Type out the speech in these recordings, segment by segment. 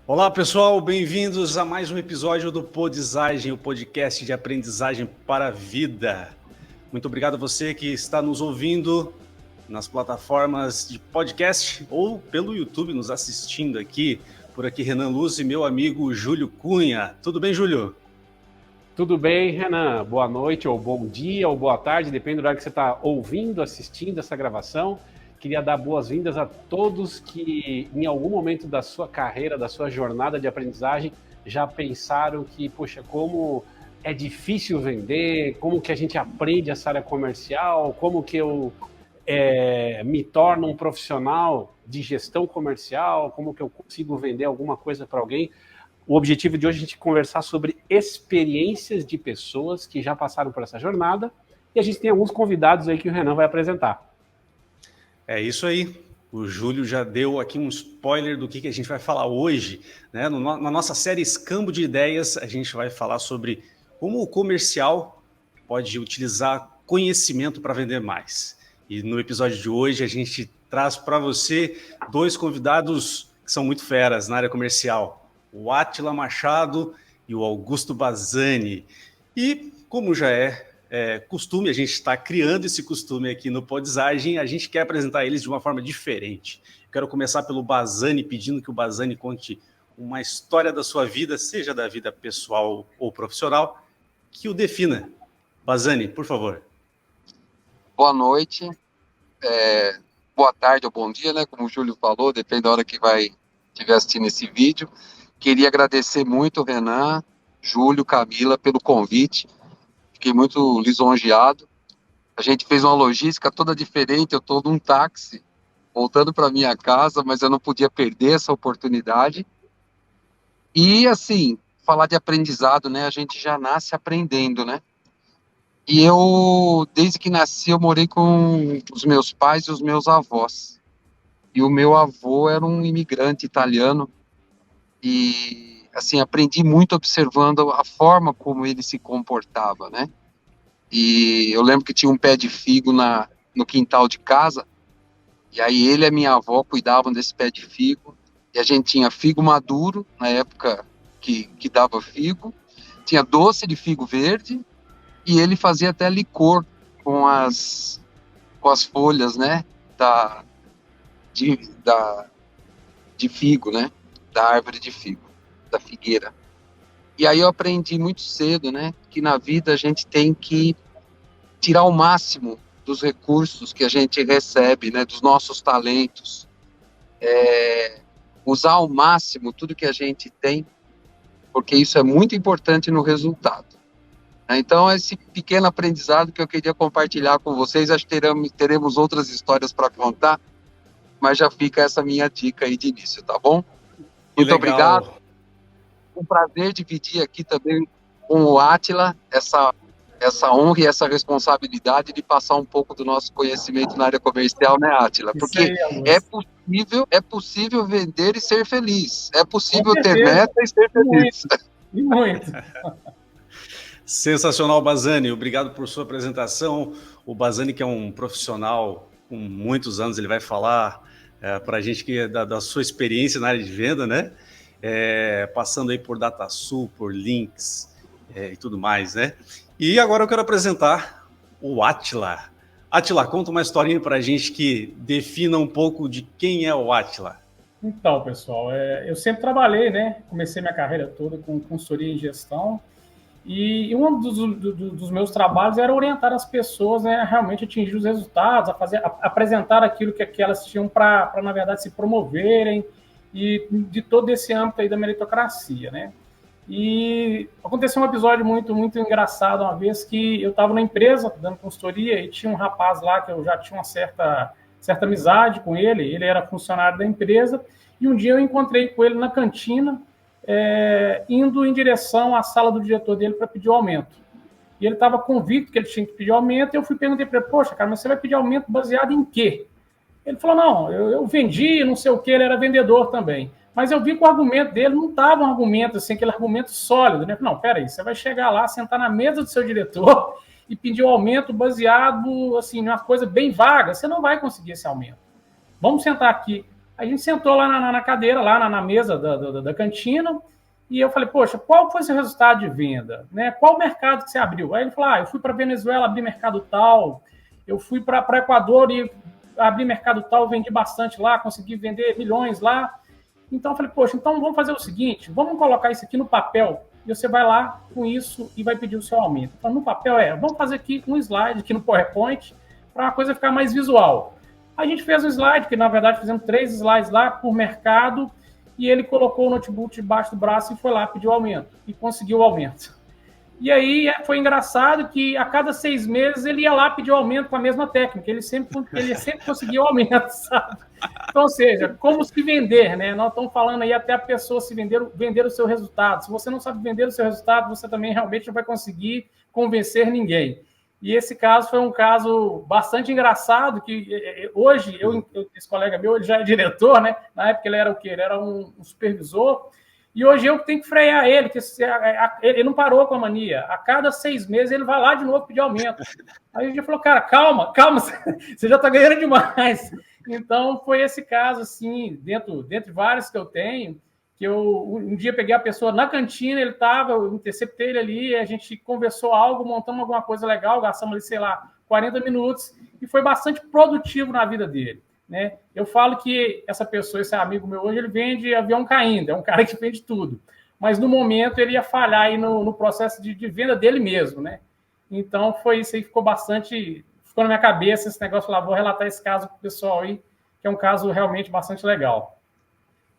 Olá pessoal, bem-vindos a mais um episódio do Podizagem, o podcast de aprendizagem para a vida. Muito obrigado a você que está nos ouvindo nas plataformas de podcast ou pelo YouTube nos assistindo aqui. Por aqui Renan Luz e meu amigo Júlio Cunha. Tudo bem, Júlio? Tudo bem, Renan? Boa noite, ou bom dia, ou boa tarde, depende do horário que você está ouvindo, assistindo essa gravação. Queria dar boas-vindas a todos que, em algum momento da sua carreira, da sua jornada de aprendizagem, já pensaram que, poxa, como é difícil vender, como que a gente aprende essa área comercial, como que eu me torno um profissional de gestão comercial, como que eu consigo vender alguma coisa para alguém. O objetivo de hoje é a gente conversar sobre experiências de pessoas que já passaram por essa jornada e a gente tem alguns convidados aí que o Renan vai apresentar. É isso aí. O Júlio já deu aqui um spoiler do que a gente vai falar hoje, né? Na nossa série Escambo de Ideias, a gente vai falar sobre como o comercial pode utilizar conhecimento para vender mais. E no episódio de hoje a gente traz para você dois convidados que são muito feras na área comercial, o Átila Machado e o Augusto Bazzani. E como já é costume, a gente está criando esse costume aqui no Podizagem, a gente quer apresentar eles de uma forma diferente. Quero começar pelo Bazzani, pedindo que o Bazzani conte uma história da sua vida, seja da vida pessoal ou profissional, que o defina. Bazzani, por favor. Boa noite, boa tarde ou bom dia, né? Como o Júlio falou, depende da hora que estiver assistindo esse vídeo. Queria agradecer muito o Renan, Júlio, Camila pelo convite. Fiquei muito lisonjeado. A gente fez uma logística toda diferente. Eu estou num táxi voltando para minha casa, mas eu não podia perder essa oportunidade. E assim, falar de aprendizado, né? A gente já nasce aprendendo, né? E eu, desde que nasci, eu morei com os meus pais e os meus avós. E o meu avô era um imigrante italiano. E, assim, aprendi muito observando a forma como ele se comportava, né? E eu lembro que tinha um pé de figo no quintal de casa. E aí ele e a minha avó cuidavam desse pé de figo. E a gente tinha figo maduro, na época que dava figo. Tinha doce de figo verde. E ele fazia até licor com as folhas, né, de figo, né, da árvore de figo, da figueira. E aí eu aprendi muito cedo, né, que na vida a gente tem que tirar o máximo dos recursos que a gente recebe, né, dos nossos talentos, usar ao máximo tudo que a gente tem, porque isso é muito importante no resultado. Então, esse pequeno aprendizado que eu queria compartilhar com vocês, acho que teremos outras histórias para contar, mas já fica essa minha dica aí de início, tá bom? Muito obrigado. Um prazer dividir aqui também com o Átila essa honra e essa responsabilidade de passar um pouco do nosso conhecimento na área comercial, né, Átila? Porque é possível vender e ser feliz. É possível ter meta e ser feliz. Muito. Sensacional, Bazzani. Obrigado por sua apresentação. O Bazzani, que é um profissional com muitos anos, ele vai falar para a gente que é da sua experiência na área de venda, né? Passando aí por DataSul, por links e tudo mais, né? E agora eu quero apresentar o Átila. Átila, conta uma historinha para a gente que defina um pouco de quem é o Átila. Então, pessoal, eu sempre trabalhei, né? Comecei minha carreira toda com consultoria em gestão. E um dos meus trabalhos era orientar as pessoas, né, a realmente atingir os resultados, a apresentar aquilo que elas tinham para, na verdade, se promoverem, e de todo esse âmbito aí da meritocracia, né? E aconteceu um episódio muito, muito engraçado uma vez que eu estava na empresa dando consultoria e tinha um rapaz lá que eu já tinha uma certa amizade com ele era funcionário da empresa, e um dia eu encontrei com ele na cantina, indo em direção à sala do diretor dele para pedir o aumento. E ele estava convicto que ele tinha que pedir aumento, e eu perguntei para ele, poxa, cara, mas você vai pedir aumento baseado em quê? Ele falou, não, eu vendi, não sei o que, ele era vendedor também. Mas eu vi que o argumento dele não estava um argumento, assim, aquele argumento sólido, né? Não, peraí, você vai chegar lá, sentar na mesa do seu diretor e pedir o aumento baseado, assim, em uma coisa bem vaga, você não vai conseguir esse aumento. Vamos sentar aqui A gente sentou lá na cadeira, lá na mesa da cantina, e eu falei, poxa, qual foi o seu resultado de venda? Né? Qual mercado que você abriu? Aí ele falou, eu fui para Venezuela, abri mercado tal, eu fui para Equador e abri mercado tal, vendi bastante lá, consegui vender milhões lá. Então eu falei, poxa, então vamos fazer o seguinte, vamos colocar isso aqui no papel, e você vai lá com isso e vai pedir o seu aumento. Então, no papel vamos fazer aqui um slide aqui no PowerPoint, para a coisa ficar mais visual. A gente fez um slide, que na verdade fizemos 3 slides lá por mercado, e ele colocou o notebook debaixo do braço e foi lá pedir o aumento, e conseguiu o aumento. E aí foi engraçado que a cada 6 meses ele ia lá pedir o aumento com a mesma técnica, ele sempre conseguia o aumento, sabe? Então, ou seja, como se vender, né? Nós estamos falando aí até a pessoa se vender o seu resultado. Se você não sabe vender o seu resultado, você também realmente não vai conseguir convencer ninguém. E esse caso foi um caso bastante engraçado, que hoje, esse colega meu, ele já é diretor, né? Na época ele era o quê? Ele era um supervisor, e hoje eu tenho que frear ele, que ele não parou com a mania. A cada 6 meses ele vai lá de novo pedir aumento. Aí a gente falou, cara, calma, você já está ganhando demais. Então foi esse caso, assim, dentro de vários que eu tenho, que eu um dia peguei a pessoa na cantina, ele estava, eu interceptei ele ali, a gente conversou algo, montamos alguma coisa legal, gastamos ali, sei lá, 40 minutos, e foi bastante produtivo na vida dele. Né? Eu falo que essa pessoa, esse amigo meu hoje, ele vende avião caindo, é um cara que vende tudo. Mas no momento ele ia falhar aí no processo de venda dele mesmo, né? Então foi isso aí, ficou na minha cabeça esse negócio, lá, vou relatar esse caso pro pessoal aí, que é um caso realmente bastante legal.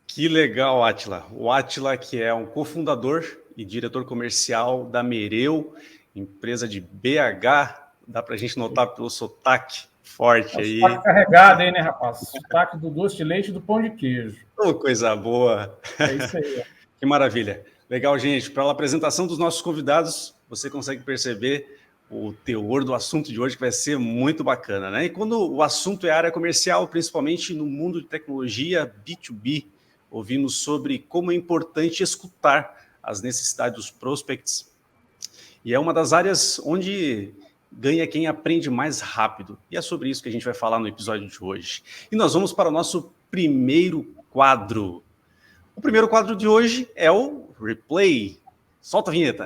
Que legal, Átila. O Átila, que é um cofundador e diretor comercial da Mereu, empresa de BH, dá pra gente notar pelo sotaque forte aí. Sotaque carregado aí, né, rapaz? Sotaque do doce de leite e do pão de queijo. Oh, coisa boa! É isso aí. Que maravilha. Legal, gente. Para a apresentação dos nossos convidados, você consegue perceber o teor do assunto de hoje, que vai ser muito bacana, né? E quando o assunto é área comercial, principalmente no mundo de tecnologia B2B, ouvimos sobre como é importante escutar as necessidades dos prospects. E é uma das áreas onde ganha quem aprende mais rápido. E é sobre isso que a gente vai falar no episódio de hoje. E nós vamos para o nosso primeiro quadro. O primeiro quadro de hoje é o Replay. Solta a vinheta.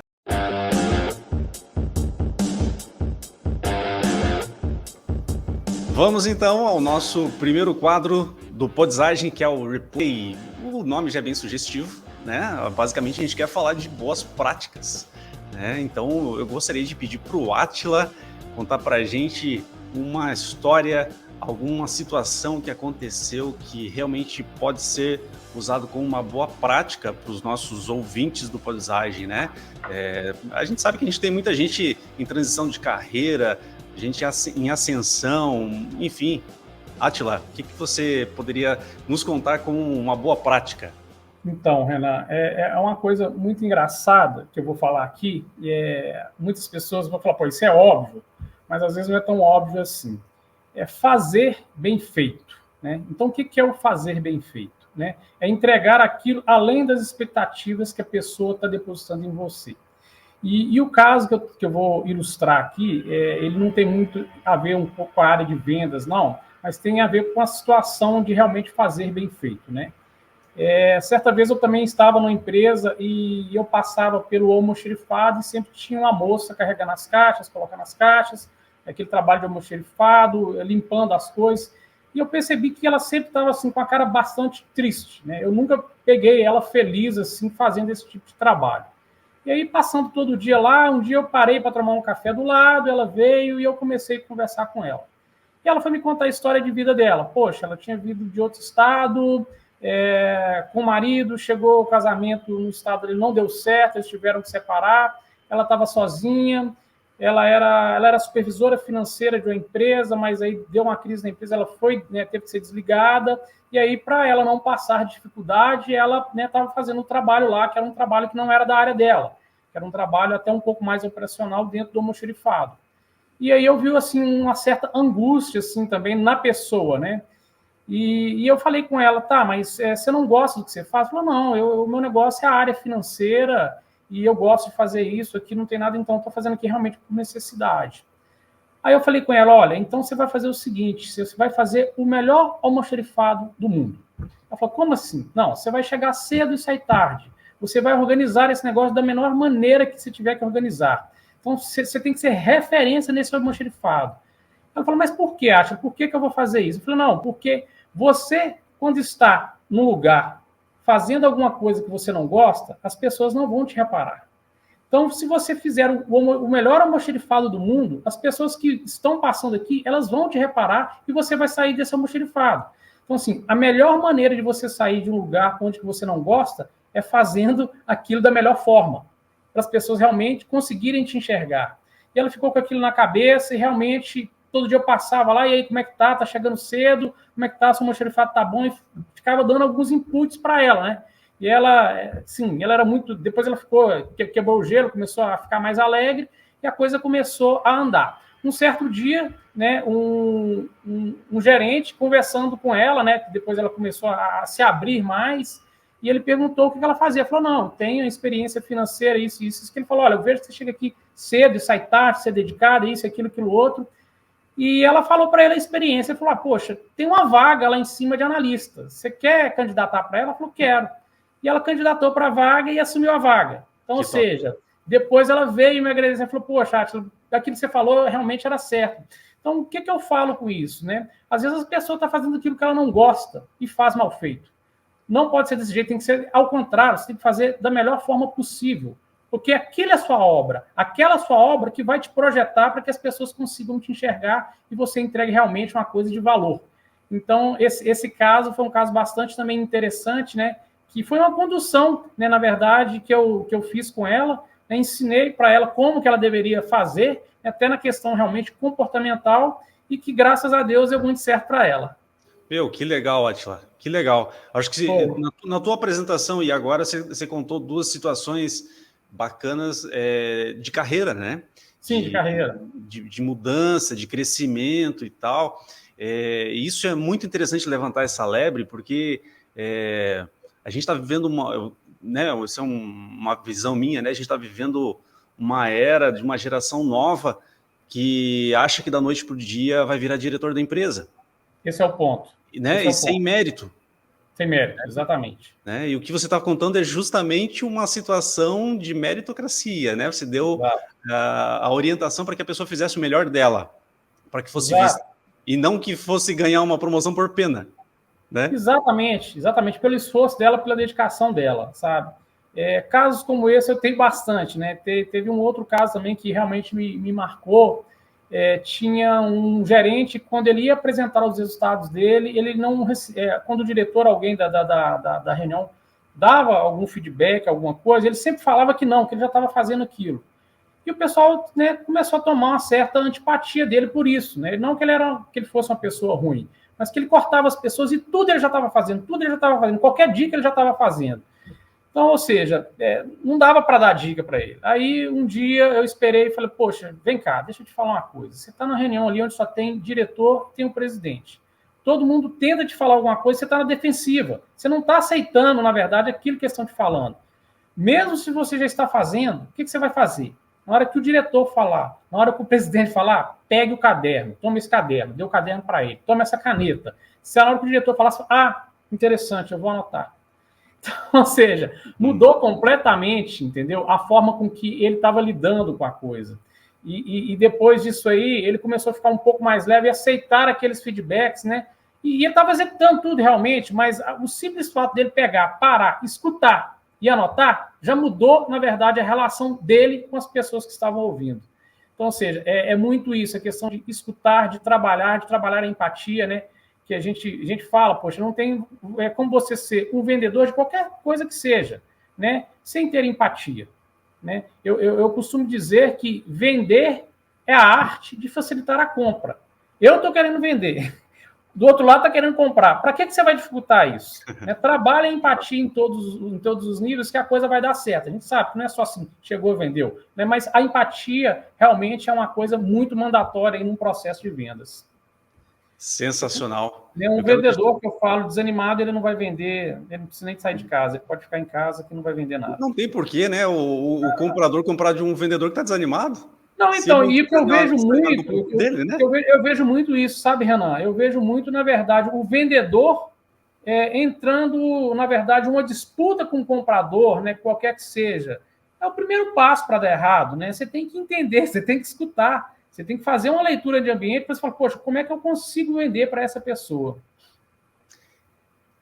Vamos então ao nosso primeiro quadro do Podizagem, que é o Replay. O nome já é bem sugestivo, né? Basicamente a gente quer falar de boas práticas, né? Então eu gostaria de pedir para o Átila contar para a gente uma história, alguma situação que aconteceu que realmente pode ser usado como uma boa prática para os nossos ouvintes do Podizagem, né? A gente sabe que a gente tem muita gente em transição de carreira, gente em ascensão, enfim. Átila, o que você poderia nos contar como uma boa prática? Então, Renan, é uma coisa muito engraçada que eu vou falar aqui. Muitas pessoas vão falar, pô, isso é óbvio, mas às vezes não é tão óbvio assim. É fazer bem feito, né? Então, o que é o fazer bem feito? Né? É entregar aquilo além das expectativas que a pessoa está depositando em você. E o caso que eu vou ilustrar aqui, ele não tem muito a ver um pouco com a área de vendas, não, mas tem a ver com a situação de realmente fazer bem feito, né? Certa vez eu também estava numa empresa e eu passava pelo almoxerifado e sempre tinha uma moça carregando as caixas, colocando as caixas, aquele trabalho de almoxerifado, limpando as coisas, e eu percebi que ela sempre estava assim, com a cara bastante triste, né? Eu nunca peguei ela feliz assim, fazendo esse tipo de trabalho. E aí, passando todo dia lá, um dia eu parei para tomar um café do lado, ela veio e eu comecei a conversar com ela. E ela foi me contar a história de vida dela. Poxa, ela tinha vindo de outro estado, com o marido, chegou o casamento no estado, ele não deu certo, eles tiveram que separar, ela estava sozinha, ela era supervisora financeira de uma empresa, mas aí deu uma crise na empresa, ela foi, né, teve que ser desligada, e aí, para ela não passar dificuldade, ela estava fazendo um trabalho lá, que era um trabalho que não era da área dela, que era um trabalho até um pouco mais operacional dentro do almoxerifado. E aí eu vi, assim, uma certa angústia, assim, também na pessoa, né? E eu falei com ela, tá, mas você não gosta do que você faz? Ela falou, não, o meu negócio é a área financeira e eu gosto de fazer isso aqui, não tem nada, então estou fazendo aqui realmente por necessidade. Aí eu falei com ela, olha, então você vai fazer o seguinte, você vai fazer o melhor almoxerifado do mundo. Ela falou, como assim? Não, você vai chegar cedo e sair tarde. Você vai organizar esse negócio da menor maneira que você tiver que organizar. Então, você tem que ser referência nesse almoxarifado. Ela falou, mas por que, Átila? Por que eu vou fazer isso? Eu falei, não, porque você, quando está num lugar fazendo alguma coisa que você não gosta, as pessoas não vão te reparar. Então, se você fizer o melhor almoxarifado do mundo, as pessoas que estão passando aqui, elas vão te reparar e você vai sair desse almoxarifado. Então, assim, a melhor maneira de você sair de um lugar onde você não gosta é fazendo aquilo da melhor forma, para as pessoas realmente conseguirem te enxergar. E ela ficou com aquilo na cabeça e realmente, todo dia eu passava lá, e aí, como é que tá? Tá chegando cedo? Como é que tá? Seu almoxarifado tá bom? E ficava dando alguns inputs para ela, né? E ela, sim, ela era muito... Depois ela ficou, quebrou o gelo, começou a ficar mais alegre e a coisa começou a andar. Um certo dia, né, um gerente conversando com ela, né, depois ela começou a se abrir mais, e ele perguntou o que ela fazia. Ela falou, não, tenho experiência financeira, isso. Que ele falou, olha, eu vejo que você chega aqui cedo e sai tarde, você é dedicada, isso, aquilo, outro. E ela falou para ele a experiência. Ele falou, poxa, tem uma vaga lá em cima de analista. Você quer candidatar para ela? Ela falou, quero. E ela candidatou para a vaga e assumiu a vaga. Então, ou seja, depois ela veio me agradecer e falou, poxa, Átila, aquilo que você falou realmente era certo. Então, o que eu falo com isso, né? Às vezes a pessoa está fazendo aquilo que ela não gosta e faz mal feito. Não pode ser desse jeito, tem que ser ao contrário, você tem que fazer da melhor forma possível. Porque aquela é a sua obra, aquela sua obra que vai te projetar para que as pessoas consigam te enxergar e você entregue realmente uma coisa de valor. Então, esse caso foi um caso bastante também interessante, né? Que foi uma condução, né, na verdade, que eu fiz com ela, né, ensinei para ela como que ela deveria fazer, até na questão realmente comportamental, e que, graças a Deus, deu muito certo para ela. Meu, que legal, Átila, que legal. Acho que na tua apresentação e agora você contou duas situações bacanas de carreira, né? Sim, de carreira. De mudança, de crescimento e tal. Isso é muito interessante levantar essa lebre, porque... a gente está vivendo isso é uma visão minha, né? A gente está vivendo uma era de uma geração nova que acha que da noite para o dia vai virar diretor da empresa. Esse é o ponto. Né? E sem mérito. Sem mérito, exatamente. Né? E o que você está contando é justamente uma situação de meritocracia, né? Você deu a orientação para que a pessoa fizesse o melhor dela, para que fosse vista, e não que fosse ganhar uma promoção por pena. Né? Exatamente, pelo esforço dela, pela dedicação dela, sabe? Casos como esse eu tenho bastante, né? Teve um outro caso também que realmente me marcou. Tinha um gerente, quando ele ia apresentar os resultados dele, ele não quando o diretor, alguém da reunião, dava algum feedback, alguma coisa, ele sempre falava que não, que ele já estava fazendo aquilo. E o pessoal, né, começou a tomar uma certa antipatia dele por isso, né? Não que ele fosse uma pessoa ruim, mas que ele cortava as pessoas e tudo ele já estava fazendo, qualquer dica ele já estava fazendo. Então, ou seja, não dava para dar dica para ele. Aí, um dia, eu esperei e falei, poxa, vem cá, deixa eu te falar uma coisa. Você está na reunião ali onde só tem diretor, tem o presidente. Todo mundo tenta te falar alguma coisa, você está na defensiva. Você não está aceitando, na verdade, aquilo que eles estão te falando. Mesmo se você já está fazendo, o que você vai fazer? Na hora que o diretor falar, na hora que o presidente falar, pegue o caderno, toma esse caderno, dê o caderno para ele, toma essa caneta. Se na hora que o diretor falar, interessante, eu vou anotar. Então, ou seja, mudou completamente, entendeu? A forma com que ele estava lidando com a coisa. E depois disso aí, ele começou a ficar um pouco mais leve e aceitar aqueles feedbacks, né? E ele estava executando tudo realmente, mas o simples fato dele pegar, parar, escutar e anotar, já mudou, na verdade, a relação dele com as pessoas que estavam ouvindo. Então, ou seja, é muito isso, a questão de escutar, de trabalhar a empatia, né? Que a gente fala, poxa, não tem como você ser um vendedor de qualquer coisa que seja, né? Sem ter empatia, né? Eu costumo dizer que vender é a arte de facilitar a compra. Eu estou querendo vender, do outro lado está querendo comprar. Para que você vai dificultar isso? Trabalha a empatia em todos os níveis que a coisa vai dar certo. A gente sabe que não é só assim, chegou e vendeu, né? Mas a empatia realmente é uma coisa muito mandatória em um processo de vendas. Sensacional. Um vendedor que eu falo desanimado, ele não vai vender, ele não precisa nem sair de casa, ele pode ficar em casa que não vai vender nada. Não tem porquê, né? O comprador comprar de um vendedor que está desanimado. Não, então, e o que eu vejo muito, eu vejo muito isso, sabe, Renan? Eu vejo muito, na verdade, o vendedor entrando, na verdade, uma disputa com o comprador, né, qualquer que seja. É o primeiro passo para dar errado, né? Você tem que entender, você tem que escutar, você tem que fazer uma leitura de ambiente para você falar, poxa, como é que eu consigo vender para essa pessoa?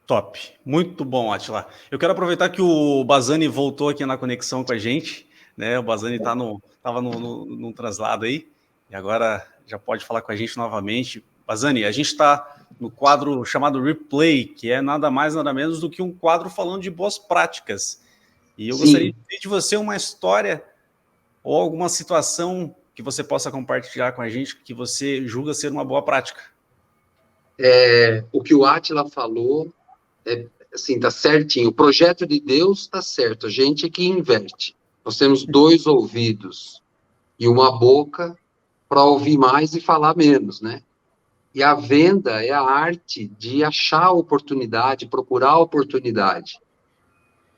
Top, muito bom, Atila. Eu quero aproveitar que o Bazani voltou aqui na conexão com a gente, né? O Bazani estava no traslado aí, e agora já pode falar com a gente novamente. Bazani, a gente está no quadro chamado Replay, que é nada mais, nada menos do que um quadro falando de boas práticas. E eu gostaria de pedir de você uma história ou alguma situação que você possa compartilhar com a gente que você julga ser uma boa prática. O que o Átila falou assim, tá certinho. O projeto de Deus está certo, a gente é que inverte. Nós temos 2 ouvidos e uma boca para ouvir mais e falar menos, né? E a venda é a arte de achar a oportunidade, procurar a oportunidade.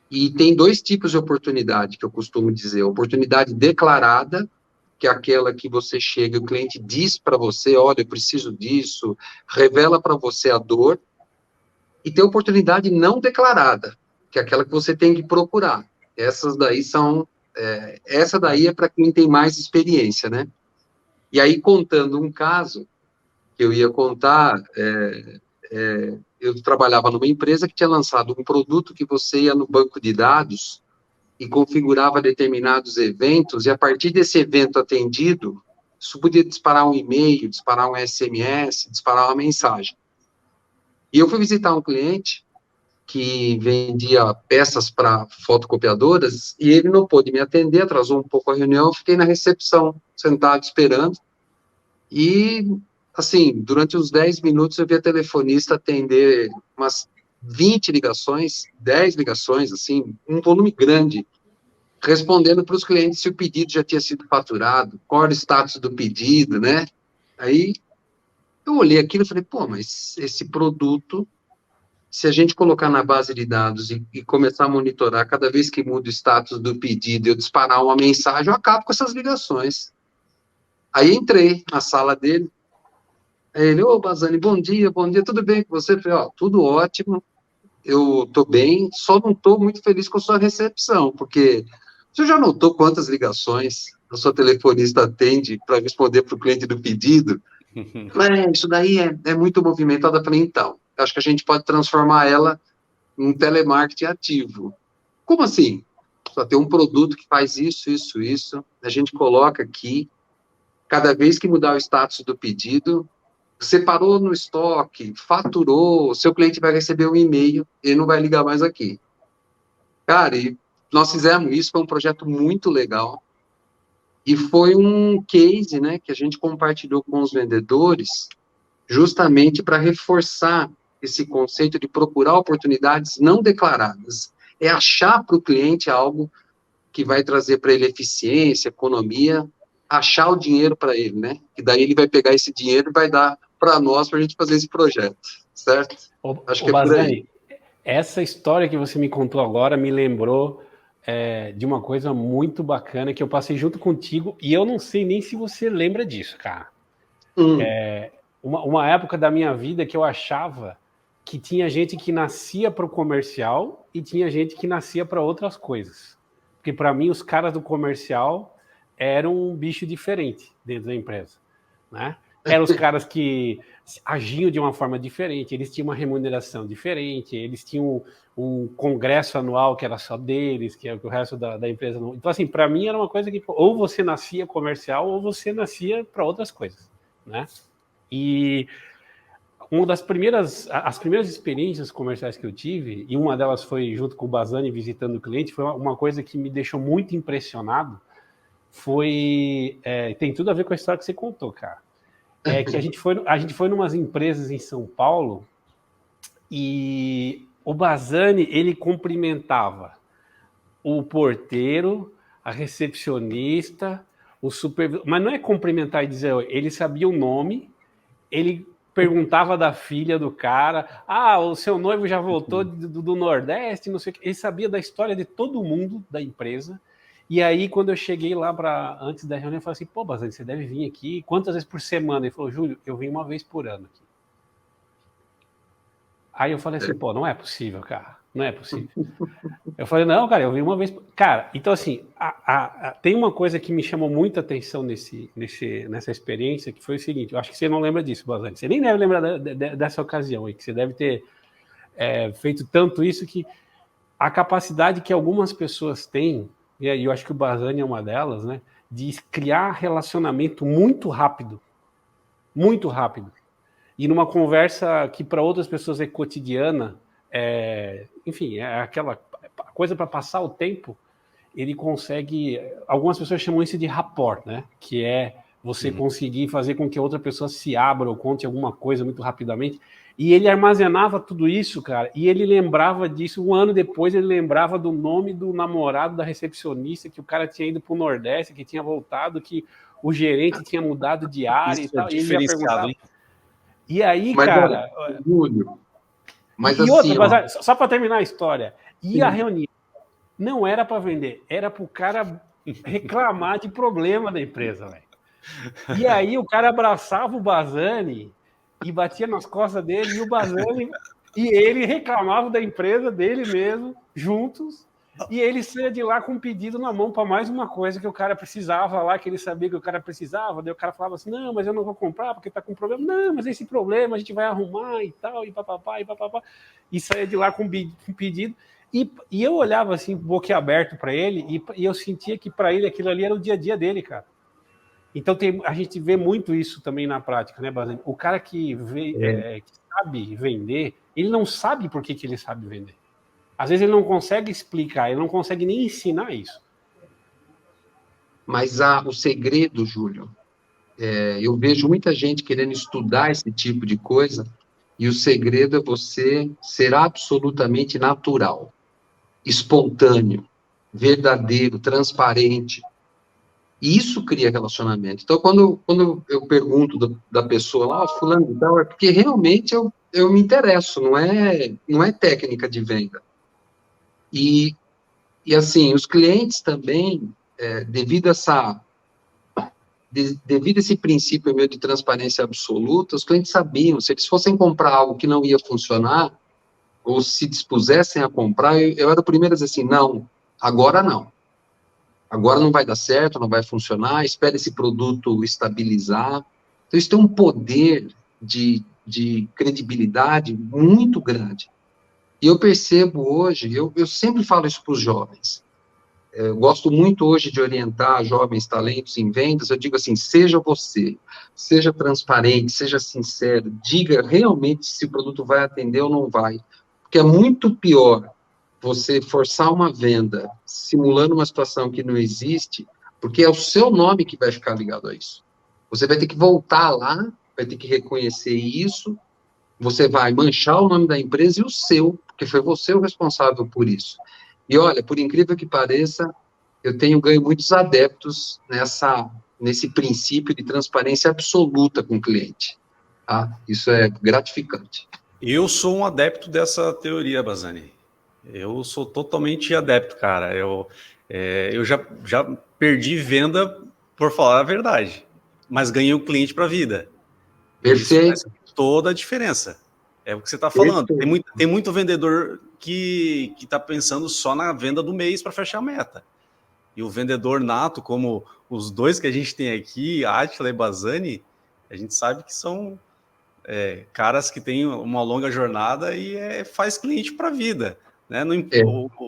E tem 2 tipos de oportunidade que eu costumo dizer. Oportunidade declarada, que é aquela que você chega e o cliente diz para você, olha, eu preciso disso, revela para você a dor. E tem oportunidade não declarada, que é aquela que você tem que procurar. Essas daí são... essa daí é para quem tem mais experiência, né? E aí, contando um caso que eu ia contar, eu trabalhava numa empresa que tinha lançado um produto que você ia no banco de dados e configurava determinados eventos, e a partir desse evento atendido, isso podia disparar um e-mail, disparar um SMS, disparar uma mensagem. E eu fui visitar um cliente que vendia peças para fotocopiadoras, e ele não pôde me atender, atrasou um pouco a reunião, eu fiquei na recepção, sentado, esperando, e, assim, durante uns 10 minutos eu vi a telefonista atender umas 20 ligações, 10 ligações, assim, um volume grande, respondendo para os clientes se o pedido já tinha sido faturado, qual era o status do pedido, né? Aí eu olhei aquilo e falei, pô, mas esse produto, se a gente colocar na base de dados e começar a monitorar cada vez que muda o status do pedido, eu disparar uma mensagem, eu acabo com essas ligações. Aí entrei na sala dele, aí ele, ô Bazani, bom dia, tudo bem com você? Eu falei, ó, tudo ótimo, eu tô bem, só não tô muito feliz com a sua recepção, porque você já notou quantas ligações a sua telefonista atende para responder para o cliente do pedido? Mas isso daí é muito movimentado. Eu falei, então, acho que a gente pode transformar ela em um telemarketing ativo. Como assim? Só tem um produto que faz isso, a gente coloca aqui, cada vez que mudar o status do pedido, separou no estoque, faturou, seu cliente vai receber um e-mail, ele não vai ligar mais aqui. Cara, e nós fizemos isso, foi um projeto muito legal, e foi um case, né, que a gente compartilhou com os vendedores, justamente para reforçar esse conceito de procurar oportunidades não declaradas. É achar para o cliente algo que vai trazer para ele eficiência, economia, achar o dinheiro para ele, né? E daí ele vai pegar esse dinheiro e vai dar para nós, para a gente fazer esse projeto, certo? Acho que é por aí. Essa história que você me contou agora me lembrou de uma coisa muito bacana que eu passei junto contigo, e eu não sei nem se você lembra disso, cara. Uma época da minha vida que eu achava que tinha gente que nascia para o comercial e tinha gente que nascia para outras coisas. Porque para mim os caras do comercial eram um bicho diferente dentro da empresa, né? Eram os caras que agiam de uma forma diferente, eles tinham uma remuneração diferente, eles tinham um congresso anual que era só deles, que o resto da empresa não. Então, assim, para mim era uma coisa que ou você nascia comercial ou você nascia para outras coisas, né? E uma das primeiras experiências comerciais que eu tive, e uma delas foi junto com o Bazani visitando o cliente, foi uma coisa que me deixou muito impressionado, tem tudo a ver com a história que você contou, cara. Que a gente foi numas empresas em São Paulo e o Bazani, ele cumprimentava o porteiro, a recepcionista, o supervisor, mas não é cumprimentar e dizer, ele sabia o nome, ele perguntava da filha do cara, o seu noivo já voltou do Nordeste, não sei o que, ele sabia da história de todo mundo da empresa. E aí, quando eu cheguei lá antes da reunião, eu falei assim, pô, Bazani, você deve vir aqui quantas vezes por semana? Ele falou, Júlio, eu venho uma vez por ano aqui. Aí eu falei assim, pô, não é possível, cara. Não é possível. Eu falei, não, cara, eu vi uma vez. Cara, então assim, tem uma coisa que me chamou muita atenção nessa experiência, que foi o seguinte, eu acho que você não lembra disso, Bazani. Você nem deve lembrar dessa ocasião aí, que você deve ter feito tanto isso que a capacidade que algumas pessoas têm, e aí eu acho que o Bazani é uma delas, né, de criar relacionamento muito rápido. Muito rápido. E numa conversa que para outras pessoas é cotidiana, enfim, é aquela coisa para passar o tempo, ele consegue. Algumas pessoas chamam isso de rapport, né? Que é você conseguir fazer com que a outra pessoa se abra ou conte alguma coisa muito rapidamente. E ele armazenava tudo isso, cara, e ele lembrava disso. Um ano depois, ele lembrava do nome do namorado da recepcionista, que o cara tinha ido para o Nordeste, que tinha voltado, que o gerente tinha mudado de área Isso e tal. é E ele já diferenciado, perguntava. hein? E aí, Mas, cara. olha, Júlio, mas E assim, outra, ó, só para terminar a história, sim. a reunião não era para vender, era para o cara reclamar de problema da empresa, velho. E aí o cara abraçava o Bazani e batia nas costas dele, e o Bazani e ele reclamavam da empresa dele mesmo, juntos, e ele saía de lá com um pedido na mão para mais uma coisa que o cara precisava lá, que ele sabia que o cara precisava, daí o cara falava assim, não, mas eu não vou comprar porque tá com problema, não, mas esse problema a gente vai arrumar e tal, e papapá, e saía de lá com um pedido, e eu olhava assim, boquiaberto para ele, e eu sentia que para ele aquilo ali era o dia a dia dele, cara. Então a gente vê muito isso também na prática, né, Bazani? O cara que sabe vender, ele não sabe por que ele sabe vender. Às vezes ele não consegue explicar, ele não consegue nem ensinar isso. Mas o segredo, Júlio, eu vejo muita gente querendo estudar esse tipo de coisa, e o segredo é você ser absolutamente natural, espontâneo, verdadeiro, transparente. E isso cria relacionamento. Então, quando eu pergunto da pessoa lá, fulano e tal, é porque realmente eu me interesso, não é técnica de venda. E assim, os clientes também, devido a esse princípio meu de transparência absoluta, os clientes sabiam, se eles fossem comprar algo que não ia funcionar, ou se dispusessem a comprar, eu era o primeiro a dizer assim, não, agora não. Agora não vai dar certo, não vai funcionar, espere esse produto estabilizar. Então, isso tem um poder de credibilidade muito grande. E eu percebo hoje, eu sempre falo isso para os jovens, eu gosto muito hoje de orientar jovens talentos em vendas, eu digo assim, seja você, seja transparente, seja sincero, diga realmente se o produto vai atender ou não vai, porque é muito pior você forçar uma venda, simulando uma situação que não existe, porque é o seu nome que vai ficar ligado a isso. Você vai ter que voltar lá, vai ter que reconhecer isso, você vai manchar o nome da empresa e o seu, porque foi você o responsável por isso. E olha, por incrível que pareça, eu tenho ganho muitos adeptos nesse princípio de transparência absoluta com o cliente. Tá? Isso é gratificante. Eu sou um adepto dessa teoria, Bazani. Eu sou totalmente adepto, cara. Eu já perdi venda por falar a verdade, mas ganhei o cliente para a vida. Isso faz Perfeito. toda a diferença. É o que você está falando. Perfeito. Tem muito vendedor que está pensando só na venda do mês para fechar a meta. E o vendedor nato, como os dois que a gente tem aqui, Átila e Bazani, a gente sabe que são caras que têm uma longa jornada e faz cliente para a vida. Né?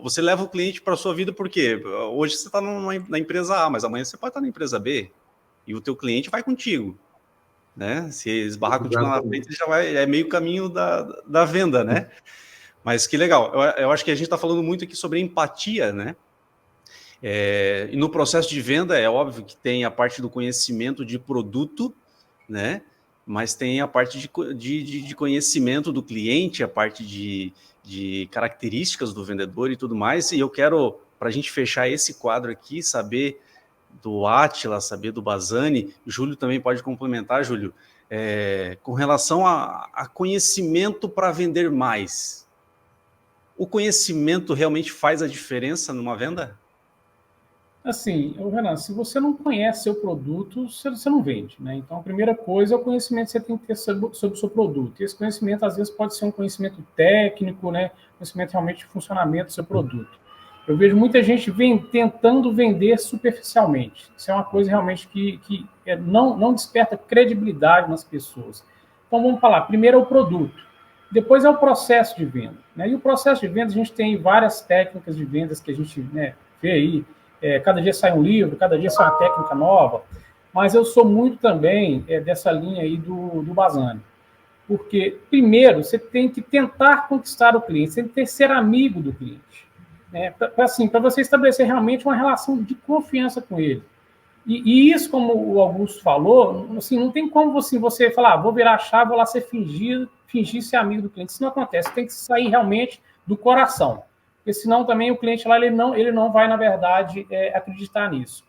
Você leva o cliente para a sua vida porque hoje você está na empresa A, mas amanhã você pode estar na empresa B e o teu cliente vai contigo. Né? Se esbarrar contigo lá na frente, já é meio caminho da venda, né? Mas que legal. Eu acho que a gente está falando muito aqui sobre empatia, né? E no processo de venda é óbvio que tem a parte do conhecimento de produto, né? Mas tem a parte de conhecimento do cliente, a parte de características do vendedor e tudo mais. E eu quero, para a gente fechar esse quadro aqui, saber do Átila, saber do Bazani, Júlio também pode complementar, Júlio, com relação a conhecimento para vender mais. O conhecimento realmente faz a diferença numa venda? Assim, Renan, se você não conhece seu produto, você não vende, né? Então, a primeira coisa é o conhecimento que você tem que ter sobre o seu produto. E esse conhecimento, às vezes, pode ser um conhecimento técnico, né? Conhecimento realmente de funcionamento do seu produto. Eu vejo muita gente tentando vender superficialmente. Isso é uma coisa realmente que não desperta credibilidade nas pessoas. Então, vamos falar. Primeiro é o produto. Depois é o processo de venda, né? E o processo de venda, a gente tem várias técnicas de vendas que a gente, né, vê aí. Cada dia sai um livro, cada dia sai uma técnica nova, mas eu sou muito também dessa linha aí do Bazzani. Porque, primeiro, você tem que tentar conquistar o cliente, você tem que ser amigo do cliente. Né? Para você estabelecer realmente uma relação de confiança com ele. E isso, como o Augusto falou, assim, não tem como você falar, vou virar a chave, vou lá fingir ser amigo do cliente. Isso não acontece, tem que sair realmente do coração. Porque senão também o cliente lá ele não vai, na verdade, acreditar nisso.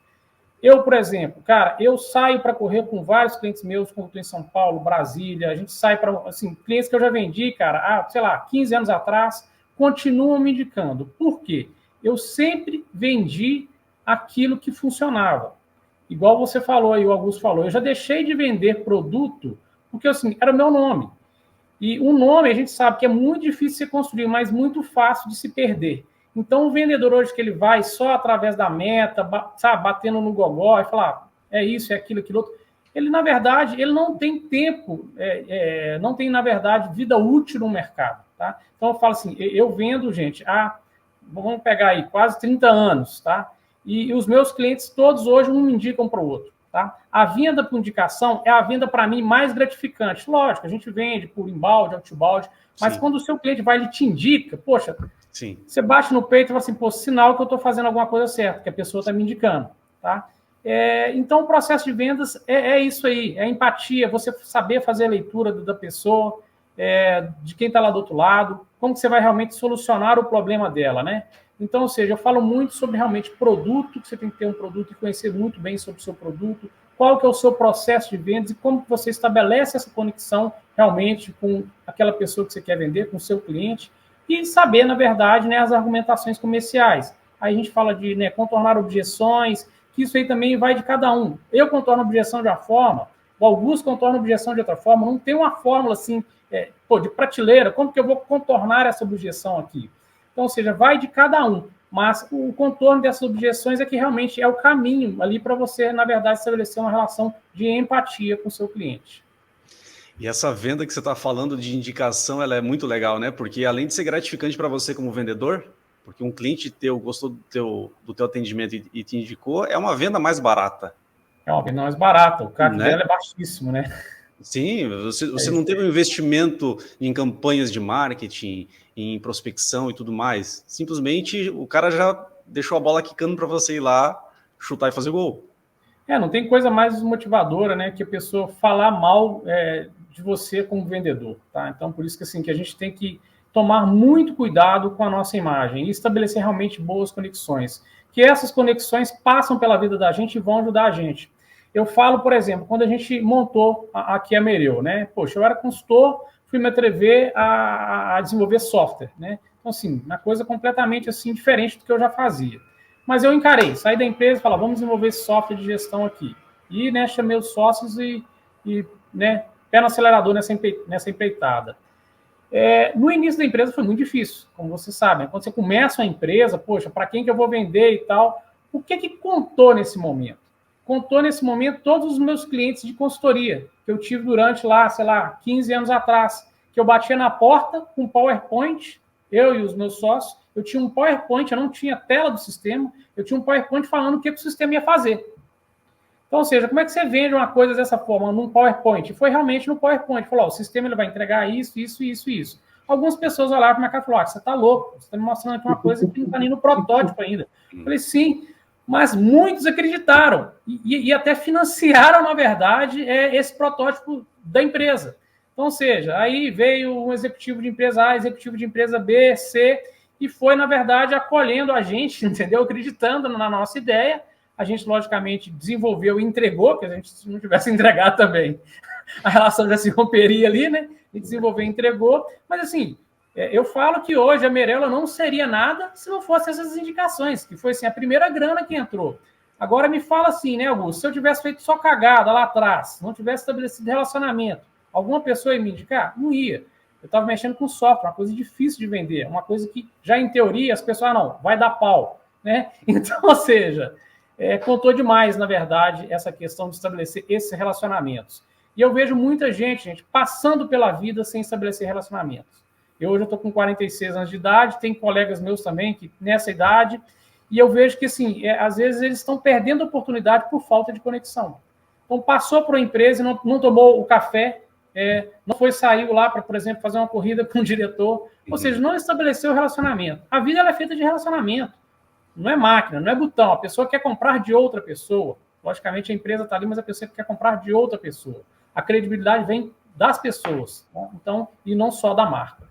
Eu, por exemplo, cara, eu saio para correr com vários clientes meus, como estou em São Paulo, Brasília, a gente sai para, assim, clientes que eu já vendi, cara, sei lá, 15 anos atrás, continuam me indicando. Por quê? Eu sempre vendi aquilo que funcionava. Igual você falou aí, o Augusto falou, eu já deixei de vender produto porque, assim, era o meu nome. E o nome, a gente sabe que é muito difícil de se construir, mas muito fácil de se perder. Então, o vendedor hoje que ele vai só através da meta, sabe, batendo no gogó e falar, é isso, é aquilo outro, ele, na verdade, ele não tem tempo, não tem, na verdade, vida útil no mercado. Tá? Então, eu falo assim, eu vendo, gente, vamos pegar aí, quase 30 anos, tá? E os meus clientes, todos hoje, um me indicam para o outro. Tá? A venda por indicação é a venda, para mim, mais gratificante. Lógico, a gente vende por inbound, outbound, mas quando o seu cliente vai e te indica, poxa, sim, você bate no peito e fala assim, pô, sinal que eu estou fazendo alguma coisa certa, que a pessoa está me indicando. Tá? Então, o processo de vendas é isso aí, é empatia, você saber fazer a leitura da pessoa, de quem está lá do outro lado, como que você vai realmente solucionar o problema dela, né? Então, ou seja, eu falo muito sobre realmente produto, que você tem que ter um produto e conhecer muito bem sobre o seu produto, qual que é o seu processo de vendas e como que você estabelece essa conexão realmente com aquela pessoa que você quer vender, com o seu cliente, e saber, na verdade, né, as argumentações comerciais. Aí a gente fala de, né, contornar objeções, que isso aí também vai de cada um. Eu contorno objeção de uma forma, o Augusto contorna objeção de outra forma, não tem uma fórmula assim, de prateleira, como que eu vou contornar essa objeção aqui? Então, ou seja, vai de cada um. Mas o contorno dessas objeções é que realmente é o caminho ali para você, na verdade, estabelecer uma relação de empatia com o seu cliente. E essa venda que você está falando de indicação, ela é muito legal, né? Porque além de ser gratificante para você como vendedor, porque um cliente teu gostou do teu atendimento e te indicou, é uma venda mais barata. É uma venda mais barata, o CAC dela é baixíssimo, né? Sim, você não teve um investimento em campanhas de marketing, em prospecção e tudo mais. Simplesmente o cara já deixou a bola quicando para você ir lá, chutar e fazer gol. Não tem coisa mais motivadora, né, que a pessoa falar mal de você como vendedor, tá? Então, por isso que, assim, que a gente tem que tomar muito cuidado com a nossa imagem e estabelecer realmente boas conexões. Que essas conexões passam pela vida da gente e vão ajudar a gente. Eu falo, por exemplo, quando a gente montou aqui a Mereu, né? Poxa, eu era consultor, fui me atrever a desenvolver software, né? Então, assim, uma coisa completamente assim diferente do que eu já fazia. Mas eu encarei, saí da empresa e falei, vamos desenvolver esse software de gestão aqui. E, né, chamei os sócios e né, pé no acelerador nessa empreitada. No início da empresa foi muito difícil, como vocês sabem. Quando você começa uma empresa, poxa, para quem que eu vou vender e tal? O que contou nesse momento? Contou nesse momento todos os meus clientes de consultoria, que eu tive durante lá, sei lá, 15 anos atrás, que eu batia na porta com PowerPoint, eu e os meus sócios, eu tinha um PowerPoint, eu não tinha tela do sistema, eu tinha um PowerPoint falando o que o sistema ia fazer. Então, ou seja, como é que você vende uma coisa dessa forma, num PowerPoint? E foi realmente no PowerPoint. Falou, o sistema ele vai entregar isso, isso, isso, isso. Algumas pessoas olharam para minha cara e falaram, você está louco, você está me mostrando aqui uma coisa que não está nem no protótipo ainda. Eu falei, sim, mas muitos acreditaram e até financiaram, na verdade, esse protótipo da empresa. Então, ou seja, aí veio um executivo de empresa A, executivo de empresa B, C, e foi, na verdade, acolhendo a gente, entendeu? Acreditando na nossa ideia. A gente, logicamente, desenvolveu e entregou, porque a gente, se não tivesse entregado também, a relação já se romperia ali, né? E desenvolveu e entregou. Mas, assim, Eu falo que hoje a Mirella não seria nada se não fosse essas indicações, que foi assim, a primeira grana que entrou. Agora me fala assim, né, Augusto? Se eu tivesse feito só cagada lá atrás, não tivesse estabelecido relacionamento, alguma pessoa ia me indicar? Não ia. Eu estava mexendo com software, uma coisa difícil de vender, uma coisa que já em teoria as pessoas, não, vai dar pau, né? Então, ou seja, contou demais, na verdade, essa questão de estabelecer esses relacionamentos. E eu vejo muita gente, passando pela vida sem estabelecer relacionamentos. Eu hoje estou com 46 anos de idade, tem colegas meus também que nessa idade, e eu vejo que, assim, às vezes eles estão perdendo a oportunidade por falta de conexão. Então, passou para uma empresa e não tomou o café, não foi, saiu lá para, por exemplo, fazer uma corrida com o diretor, ou seja, não estabeleceu o relacionamento. A vida ela é feita de relacionamento, não é máquina, não é botão. A pessoa quer comprar de outra pessoa. Logicamente, a empresa está ali, mas a pessoa quer comprar de outra pessoa. A credibilidade vem das pessoas, né? Então, e não só da marca.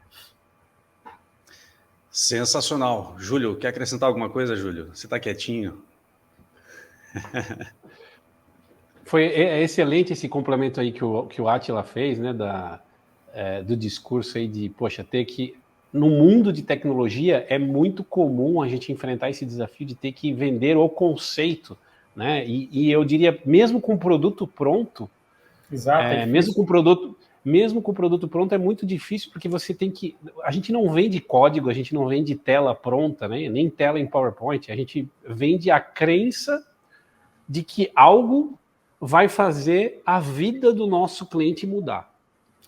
Sensacional. Júlio, quer acrescentar alguma coisa, Júlio? Você está quietinho? Foi excelente esse complemento aí que o Átila fez, né, do discurso aí de, poxa, ter que... No mundo de tecnologia, é muito comum a gente enfrentar esse desafio de ter que vender o conceito, né? E eu diria, mesmo com o produto pronto, exato, mesmo com o produto pronto é muito difícil, porque você tem que... A gente não vende código, a gente não vende tela pronta, né? Nem tela em PowerPoint, a gente vende a crença de que algo vai fazer a vida do nosso cliente mudar.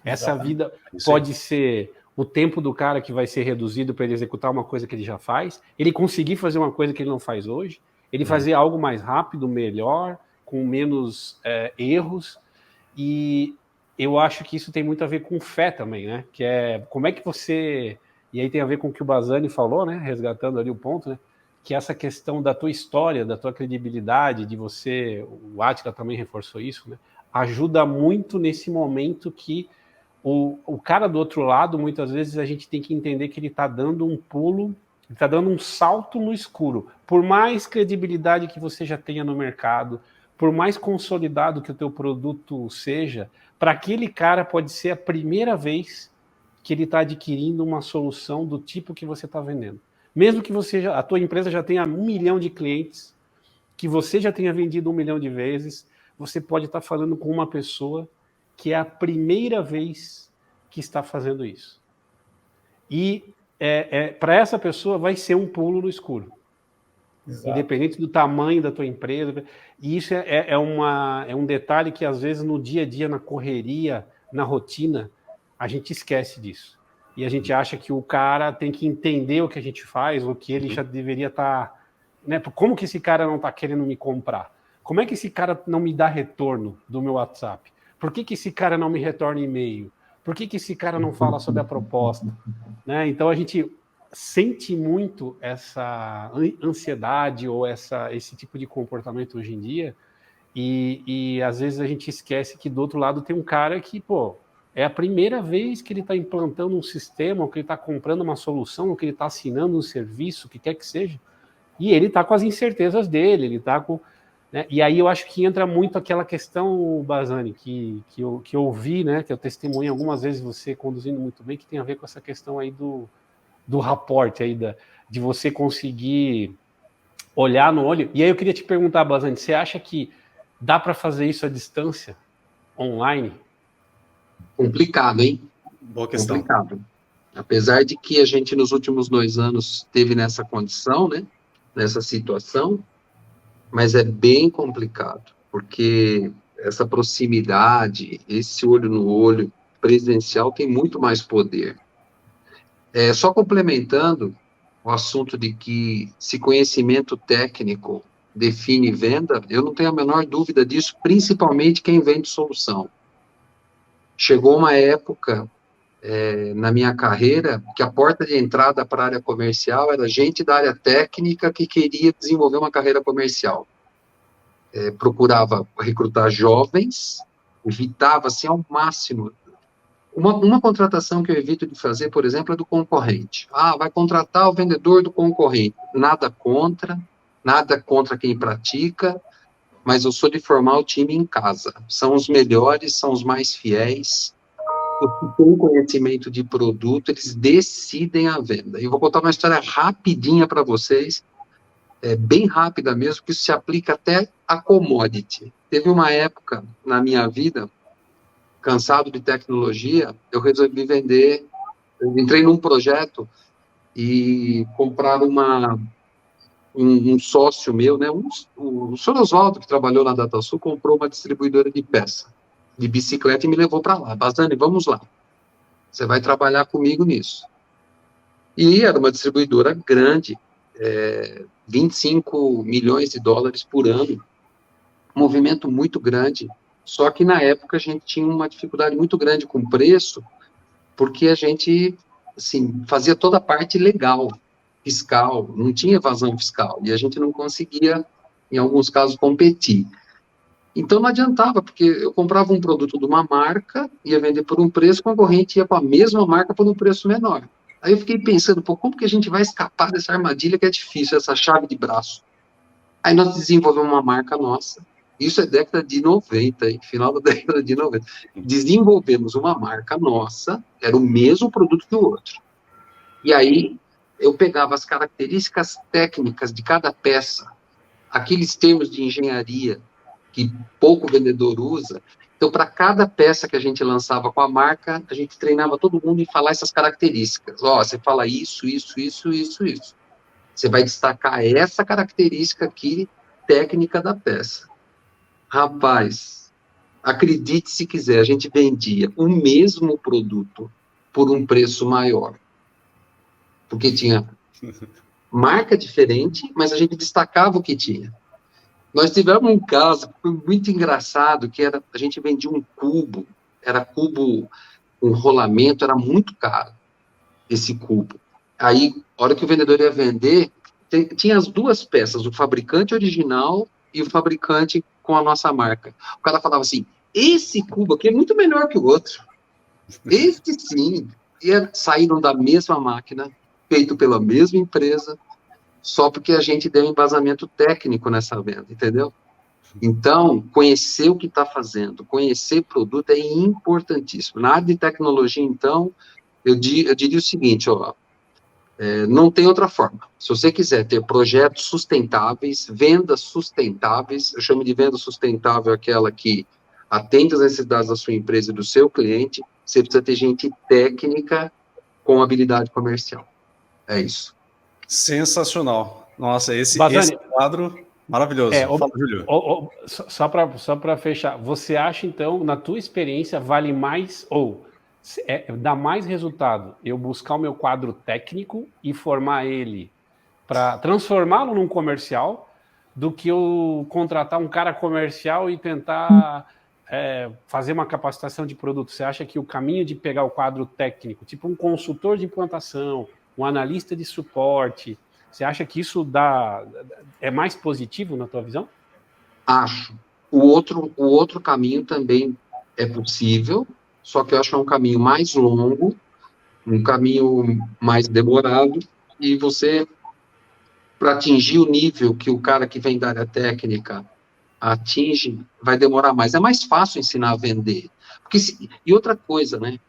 Essa Exatamente. vida pode ser o tempo do cara que vai ser reduzido para ele executar uma coisa que ele já faz, ele conseguir fazer uma coisa que ele não faz hoje, ele fazer algo mais rápido, melhor, com menos erros. E eu acho que isso tem muito a ver com fé também, né? Que é como é que você... E aí tem a ver com o que o Bazzani falou, né? Resgatando ali o ponto, né? Que essa questão da tua história, da tua credibilidade, de você... O Átila também reforçou isso, né? Ajuda muito nesse momento que o cara do outro lado, muitas vezes a gente tem que entender que ele está dando um pulo, ele está dando um salto no escuro. Por mais credibilidade que você já tenha no mercado, por mais consolidado que o teu produto seja, para aquele cara pode ser a primeira vez que ele está adquirindo uma solução do tipo que você está vendendo. Mesmo que a tua empresa já tenha 1 milhão de clientes, que você já tenha vendido 1 milhão de vezes, você pode estar falando com uma pessoa que é a primeira vez que está fazendo isso. E para essa pessoa vai ser um pulo no escuro. Exato. Independente do tamanho da tua empresa. E isso é um detalhe que, às vezes, no dia a dia, na correria, na rotina, a gente esquece disso. E a gente acha que o cara tem que entender o que a gente faz, o que ele já deveria estar... Né? Como que esse cara não está querendo me comprar? Como é que esse cara não me dá retorno do meu WhatsApp? Por que esse cara não me retorna e-mail? Por que esse cara não fala sobre a proposta? Né? Então, a gente sente muito essa ansiedade ou esse tipo de comportamento hoje em dia, e às vezes a gente esquece que do outro lado tem um cara que, pô, é a primeira vez que ele está implantando um sistema, ou que ele está comprando uma solução, ou que ele está assinando um serviço, o que quer que seja, e ele está com as incertezas dele, ele está com... Né? E aí eu acho que entra muito aquela questão, Bazzani, que eu ouvi, né, que eu testemunhei algumas vezes você conduzindo muito bem, que tem a ver com essa questão aí do rapport, aí de você conseguir olhar no olho. E aí eu queria te perguntar, Bazzani, você acha que dá para fazer isso à distância, online? Complicado, hein? Boa questão. Complicado. Apesar de que a gente, nos últimos 2 anos, esteve nessa condição, né? Nessa situação, mas é bem complicado, porque essa proximidade, esse olho no olho presencial tem muito mais poder. Só complementando o assunto de que se conhecimento técnico define venda, eu não tenho a menor dúvida disso, principalmente quem vende solução. Chegou uma época na minha carreira que a porta de entrada para a área comercial era gente da área técnica que queria desenvolver uma carreira comercial. Procurava recrutar jovens, evitava assim ao máximo. Uma contratação que eu evito de fazer, por exemplo, é do concorrente. Vai contratar o vendedor do concorrente. Nada contra quem pratica, mas eu sou de formar o time em casa. São os melhores, são os mais fiéis. os que têm conhecimento de produto, eles decidem a venda. E eu vou contar uma história rapidinha para vocês, bem rápida mesmo, que isso se aplica até a commodity. Teve uma época na minha vida, cansado de tecnologia, eu resolvi vender, eu entrei num projeto e comprar um sócio meu, né, o senhor Oswaldo, que trabalhou na DataSul, comprou uma distribuidora de peça, de bicicleta, e me levou para lá. Basani, vamos lá. Você vai trabalhar comigo nisso. E era uma distribuidora grande, 25 milhões de dólares por ano, um movimento muito grande. Só que na época a gente tinha uma dificuldade muito grande com o preço, porque a gente, assim, fazia toda a parte legal, fiscal, não tinha evasão fiscal, e a gente não conseguia, em alguns casos, competir. Então não adiantava, porque eu comprava um produto de uma marca, ia vender por um preço, o concorrente ia com a mesma marca por um preço menor. Aí eu fiquei pensando, pô, como que a gente vai escapar dessa armadilha que é difícil, essa chave de braço? Aí nós desenvolvemos uma marca nossa, isso é década de 90, hein? Final da década de 90. Desenvolvemos uma marca nossa, era o mesmo produto que o outro. E aí eu pegava as características técnicas de cada peça, aqueles termos de engenharia que pouco vendedor usa. Então, para cada peça que a gente lançava com a marca, a gente treinava todo mundo em falar essas características. Ó, você fala isso. Você vai destacar essa característica aqui, técnica da peça. Rapaz, acredite se quiser, a gente vendia o mesmo produto por um preço maior. Porque tinha marca diferente, mas a gente destacava o que tinha. Nós tivemos um caso que foi muito engraçado, que era, a gente vendia um cubo, era cubo com rolamento, era muito caro, esse cubo. Aí, a hora que o vendedor ia vender, tinha as duas peças, o fabricante original e o fabricante com a nossa marca. O cara falava assim, esse cubo aqui é muito melhor que o outro. Esse sim. E saíram da mesma máquina, feito pela mesma empresa, só porque a gente deu embasamento técnico nessa venda, entendeu? Então, conhecer o que está fazendo, conhecer produto é importantíssimo. Na área de tecnologia, então, eu diria o seguinte, ó, não tem outra forma. Se você quiser ter projetos sustentáveis, vendas sustentáveis, eu chamo de venda sustentável aquela que atende às necessidades da sua empresa e do seu cliente, você precisa ter gente técnica com habilidade comercial. É isso. Sensacional. Nossa, esse quadro maravilhoso. Fala, Júlio. Só para fechar, você acha, então, na tua experiência, vale mais ou dá mais resultado eu buscar o meu quadro técnico e formar ele para transformá-lo num comercial do que eu contratar um cara comercial e tentar fazer uma capacitação de produto? Você acha que o caminho de pegar o quadro técnico, tipo um consultor de implantação, um analista de suporte, você acha que isso é mais positivo na tua visão? Acho. O outro caminho também é possível, só que eu acho que é um caminho mais longo, um caminho mais demorado, e você, para atingir o nível que o cara que vem da área técnica atinge, vai demorar mais. É mais fácil ensinar a vender. E outra coisa, né?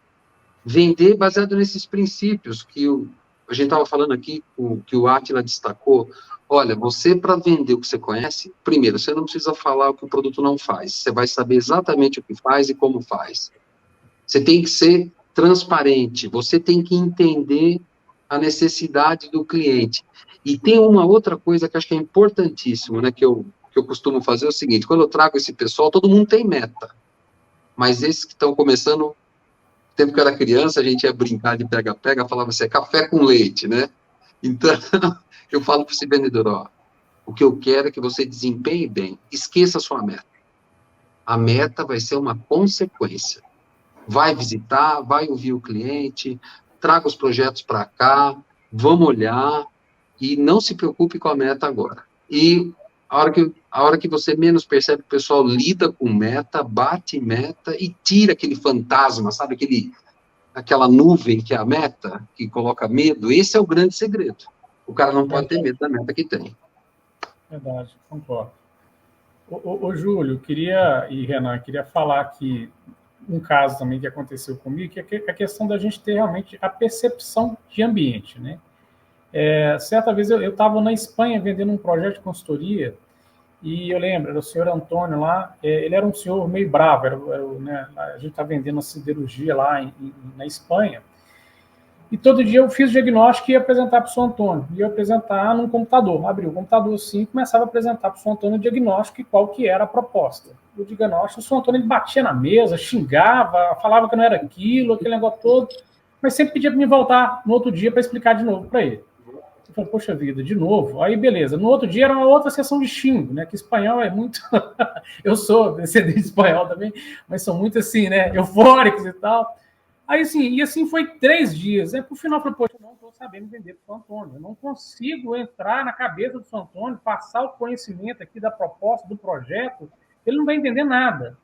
Vender baseado nesses princípios que a gente estava falando aqui, que o Átila destacou. Olha, você, para vender o que você conhece, primeiro, você não precisa falar o que o produto não faz. Você vai saber exatamente o que faz e como faz. Você tem que ser transparente. Você tem que entender a necessidade do cliente. E tem uma outra coisa que acho que é importantíssimo, né, que eu costumo fazer, é o seguinte: quando eu trago esse pessoal, todo mundo tem meta. Mas esses que estão começando, no tempo que eu era criança, a gente ia brincar de pega-pega, falava assim, café com leite, né? Então, eu falo para esse vendedor, ó, o que eu quero é que você desempenhe bem, esqueça a sua meta. A meta vai ser uma consequência. Vai visitar, vai ouvir o cliente, traga os projetos para cá, vamos olhar, e não se preocupe com a meta agora. E a hora que você menos percebe, o pessoal lida com meta, bate meta e tira aquele fantasma, sabe, aquela nuvem que é a meta, que coloca medo. Esse é o grande segredo. O cara não pode ter medo da meta que tem. Verdade, concordo. Ô Júlio, e Renan, queria falar que um caso também que aconteceu comigo, que é a questão da gente ter realmente a percepção de ambiente, né? Certa vez eu estava na Espanha vendendo um projeto de consultoria e eu lembro, era o senhor Antônio lá, ele era um senhor meio bravo, né, a gente está vendendo uma siderurgia lá na Espanha, e todo dia eu fiz o diagnóstico e ia apresentar para o senhor Antônio, ia apresentar num computador, abri o computador assim e começava a apresentar para o senhor Antônio o diagnóstico e qual que era a proposta. O diagnóstico, o senhor Antônio ele batia na mesa, xingava, falava que não era aquilo, aquele negócio todo, mas sempre pedia para me voltar no outro dia para explicar de novo para ele. Eu falei, poxa vida, de novo. Aí, beleza. No outro dia era uma outra sessão de xingo, né? Que espanhol é muito... Eu sou descendente de espanhol também, mas são muito assim, né? Eufóricos e tal. Aí, assim, e assim foi 3 dias. Aí, pro final, eu falei, poxa, eu não estou sabendo vender para o Antônio. Eu não consigo entrar na cabeça do São Antônio, passar o conhecimento aqui da proposta, do projeto. Ele não vai entender nada.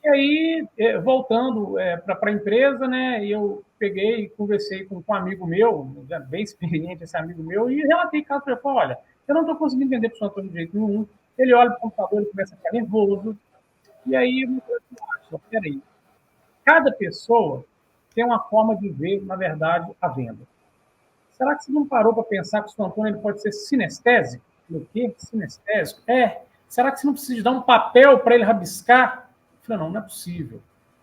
E aí, voltando para a empresa, né, eu peguei e conversei com um amigo meu, bem experiente esse amigo meu, e relatei caso para ele, olha, eu não estou conseguindo vender para o senhor Antônio de jeito nenhum, ele olha para o computador, ele começa a ficar nervoso, e aí eu acho, peraí, cada pessoa tem uma forma de ver, na verdade, a venda. Será que você não parou para pensar que o senhor Antônio ele pode ser sinestésico? O quê? Sinestésico? Será que você não precisa dar um papel para ele rabiscar? Eu falei, não é possível.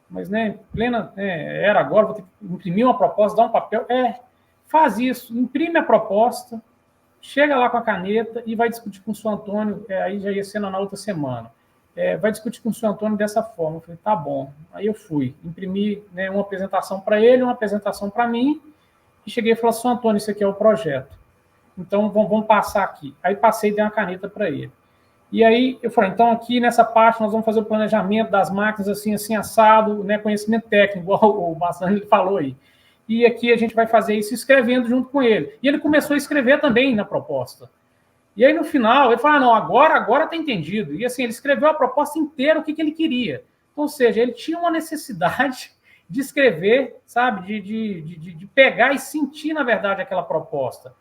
Mas, né, plena era agora, vou ter que imprimir uma proposta, dar um papel. Faz isso, imprime a proposta, chega lá com a caneta e vai discutir com o senhor Antônio, aí já ia ser na outra semana. Vai discutir com o senhor Antônio dessa forma. Eu falei, tá bom. Aí eu fui, imprimi, né, uma apresentação para ele, uma apresentação para mim, e cheguei e falei, senhor Antônio, isso aqui é o projeto. Então, vamos passar aqui. Aí passei e dei uma caneta para ele. E aí eu falei, então aqui nessa parte nós vamos fazer o planejamento das máquinas assim, assim, assado, né, conhecimento técnico, igual o Bassani falou aí. E aqui a gente vai fazer isso escrevendo junto com ele. E ele começou a escrever também na proposta. E aí no final ele falou, não, agora está entendido. E assim, ele escreveu a proposta inteira, o que ele queria. Então, ou seja, ele tinha uma necessidade de escrever, sabe, de pegar e sentir, na verdade, aquela proposta.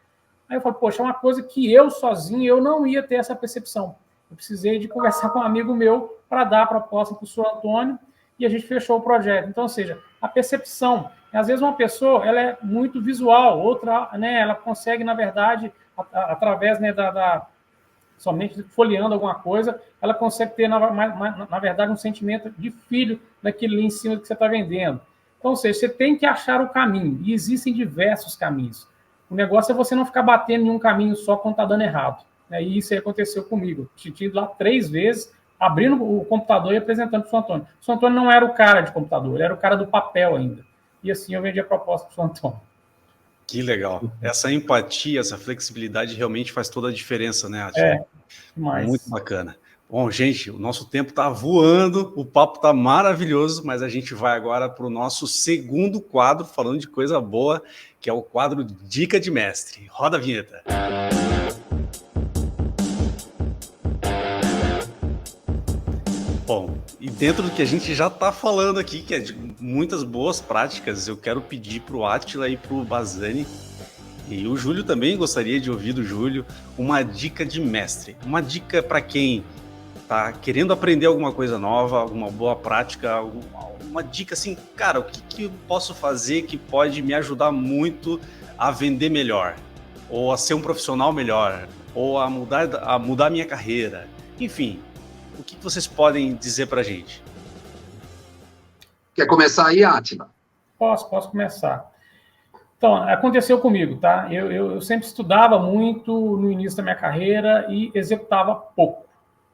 Aí eu falei, poxa, é uma coisa que eu sozinho, eu não ia ter essa percepção. Eu precisei de conversar com um amigo meu para dar a proposta para o senhor Antônio e a gente fechou o projeto. Então, ou seja, a percepção. Às vezes uma pessoa ela é muito visual, outra, né, ela consegue, na verdade, através, né, somente folheando alguma coisa, ela consegue ter, na verdade, um sentimento de filho daquilo ali em cima do que você está vendendo. Então, ou seja, você tem que achar o caminho, e existem diversos caminhos. O negócio é você não ficar batendo em um caminho só quando está dando errado. E isso aí aconteceu comigo. Eu tinha ido lá 3 vezes, abrindo o computador e apresentando para o São Antônio. O São Antônio não era o cara de computador, ele era o cara do papel ainda. E assim eu vendi a proposta para o São Antônio. Que legal. Essa empatia, essa flexibilidade realmente faz toda a diferença, né, Átila? Demais. Muito bacana. Bom, gente, o nosso tempo está voando, o papo está maravilhoso, mas a gente vai agora para o nosso segundo quadro, falando de coisa boa, que é o quadro Dica de Mestre. Roda a vinheta. Bom, e dentro do que a gente já está falando aqui, que é de muitas boas práticas, eu quero pedir para o Átila e para o Bassani, e o Júlio também gostaria de ouvir do Júlio, uma dica de mestre. Uma dica para quem está querendo aprender alguma coisa nova, alguma boa prática, uma dica assim, cara, o que eu posso fazer que pode me ajudar muito a vender melhor, ou a ser um profissional melhor, ou a mudar minha carreira, enfim. O que vocês podem dizer para a gente? Quer começar aí, Átila? Posso começar. Então, aconteceu comigo, tá? Eu sempre estudava muito no início da minha carreira e executava pouco,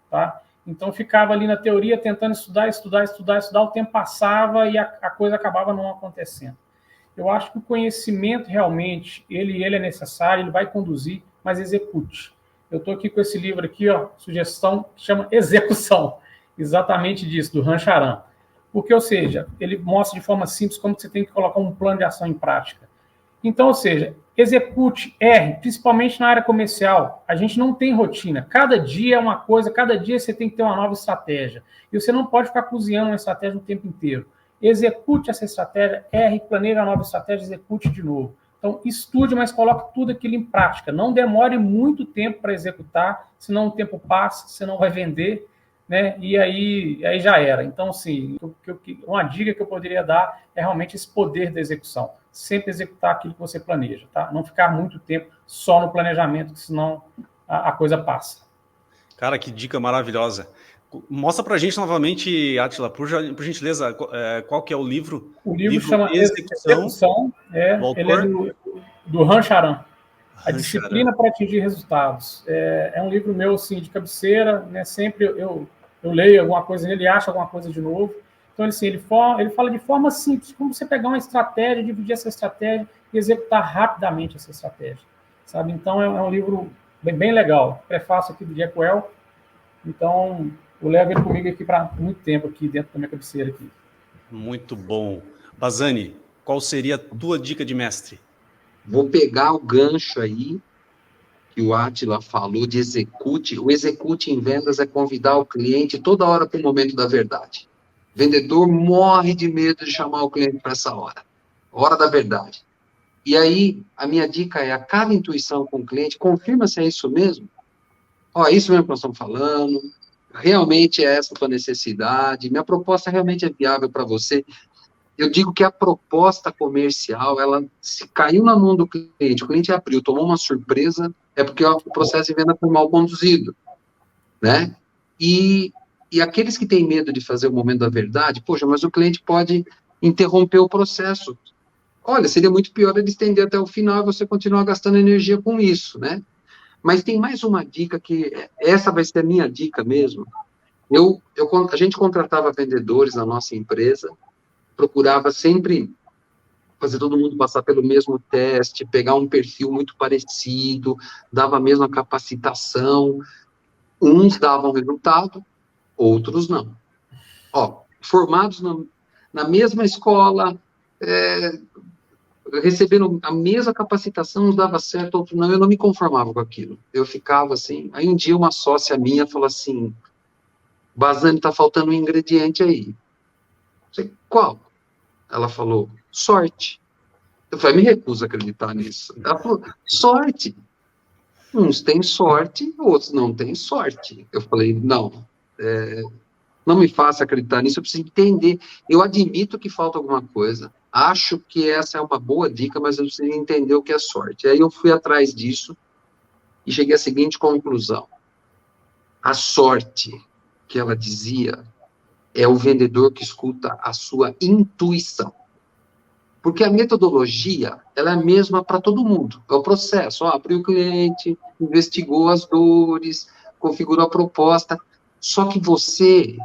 tá? Então, ficava ali na teoria tentando estudar, o tempo passava e a coisa acabava não acontecendo. Eu acho que o conhecimento realmente, ele é necessário, ele vai conduzir, mas execute. Eu estou aqui com esse livro aqui, ó, sugestão, que chama Execução. Exatamente disso, do Rancharan. Porque, ou seja, ele mostra de forma simples como você tem que colocar um plano de ação em prática. Então, ou seja, execute, erre, principalmente na área comercial. A gente não tem rotina. Cada dia é uma coisa, cada dia você tem que ter uma nova estratégia. E você não pode ficar cozinhando uma estratégia o tempo inteiro. Execute essa estratégia, erre, planeje a nova estratégia, execute de novo. Então, estude, mas coloque tudo aquilo em prática. Não demore muito tempo para executar, senão o tempo passa, você não vai vender, né? E aí já era. Então, assim, uma dica que eu poderia dar é realmente esse poder da execução. Sempre executar aquilo que você planeja, tá? Não ficar muito tempo só no planejamento, que senão a coisa passa. Cara, que dica maravilhosa. Mostra pra gente novamente, Átila, por gentileza, qual que é o livro? O livro Livro chama Execução, Execução, do ele é autor do Han Charan. A Han Charan. Disciplina para Atingir Resultados. É um livro meu, assim, de cabeceira, né? Sempre eu leio alguma coisa nele, acho alguma coisa de novo. Então, assim, ele fala de forma simples, como você pegar uma estratégia, dividir essa estratégia e executar rapidamente essa estratégia, sabe? Então, é um livro bem legal. Prefácio aqui do Jack Welch. Então, eu levo ele comigo aqui para muito tempo, aqui dentro da minha cabeceira. Aqui. Muito bom. Bazani, qual seria a tua dica de mestre? Vou pegar o gancho aí que o Átila falou de execute. O execute em vendas é convidar o cliente toda hora para o momento da verdade. O vendedor morre de medo de chamar o cliente para essa hora da verdade. E aí, a minha dica é, a cada intuição com o cliente, confirma se é isso mesmo. Ó, é isso mesmo que nós estamos falando, realmente é essa a tua necessidade, minha proposta realmente é viável para você. Eu digo que a proposta comercial, ela se caiu na mão do cliente, o cliente abriu, tomou uma surpresa, é porque o processo de venda foi mal conduzido, né? E aqueles que têm medo de fazer o momento da verdade, poxa, mas o cliente pode interromper o processo. Olha, seria muito pior ele estender até o final e você continuar gastando energia com isso, né? Mas tem mais uma dica que, essa vai ser a minha dica mesmo. A gente contratava vendedores na nossa empresa, procurava sempre fazer todo mundo passar pelo mesmo teste, pegar um perfil muito parecido, dava a mesma capacitação. Uns davam resultado, outros não. Ó, formados na mesma escola, recebendo a mesma capacitação, uns dava certo, outros não. Eu não me conformava com aquilo. Eu ficava assim. Aí um dia uma sócia minha falou assim, Bazani, tá faltando um ingrediente aí. Eu falei, qual? Ela falou, sorte. Eu falei, me recuso a acreditar nisso. Ela falou, sorte. Uns têm sorte, outros não têm sorte. Eu falei, não, não me faça acreditar nisso, eu preciso entender. Eu admito que falta alguma coisa, acho que essa é uma boa dica, mas eu preciso entender o que é sorte. Aí eu fui atrás disso e cheguei à seguinte conclusão. A sorte, que ela dizia, é o vendedor que escuta a sua intuição. Porque a metodologia, ela é a mesma para todo mundo. É o processo. Abriu o cliente, investigou as dores, configurou a proposta. Só que você,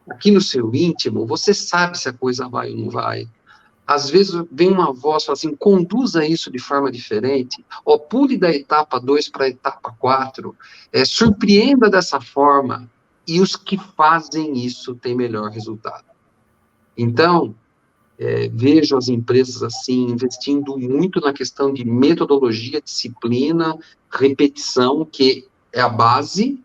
aqui no seu íntimo, você sabe se a coisa vai ou não vai. Às vezes vem uma voz fala assim, conduza isso de forma diferente, pule da etapa 2 para a etapa 4, surpreenda dessa forma, e os que fazem isso têm melhor resultado. Então, vejo as empresas assim, investindo muito na questão de metodologia, disciplina, repetição, que é a base,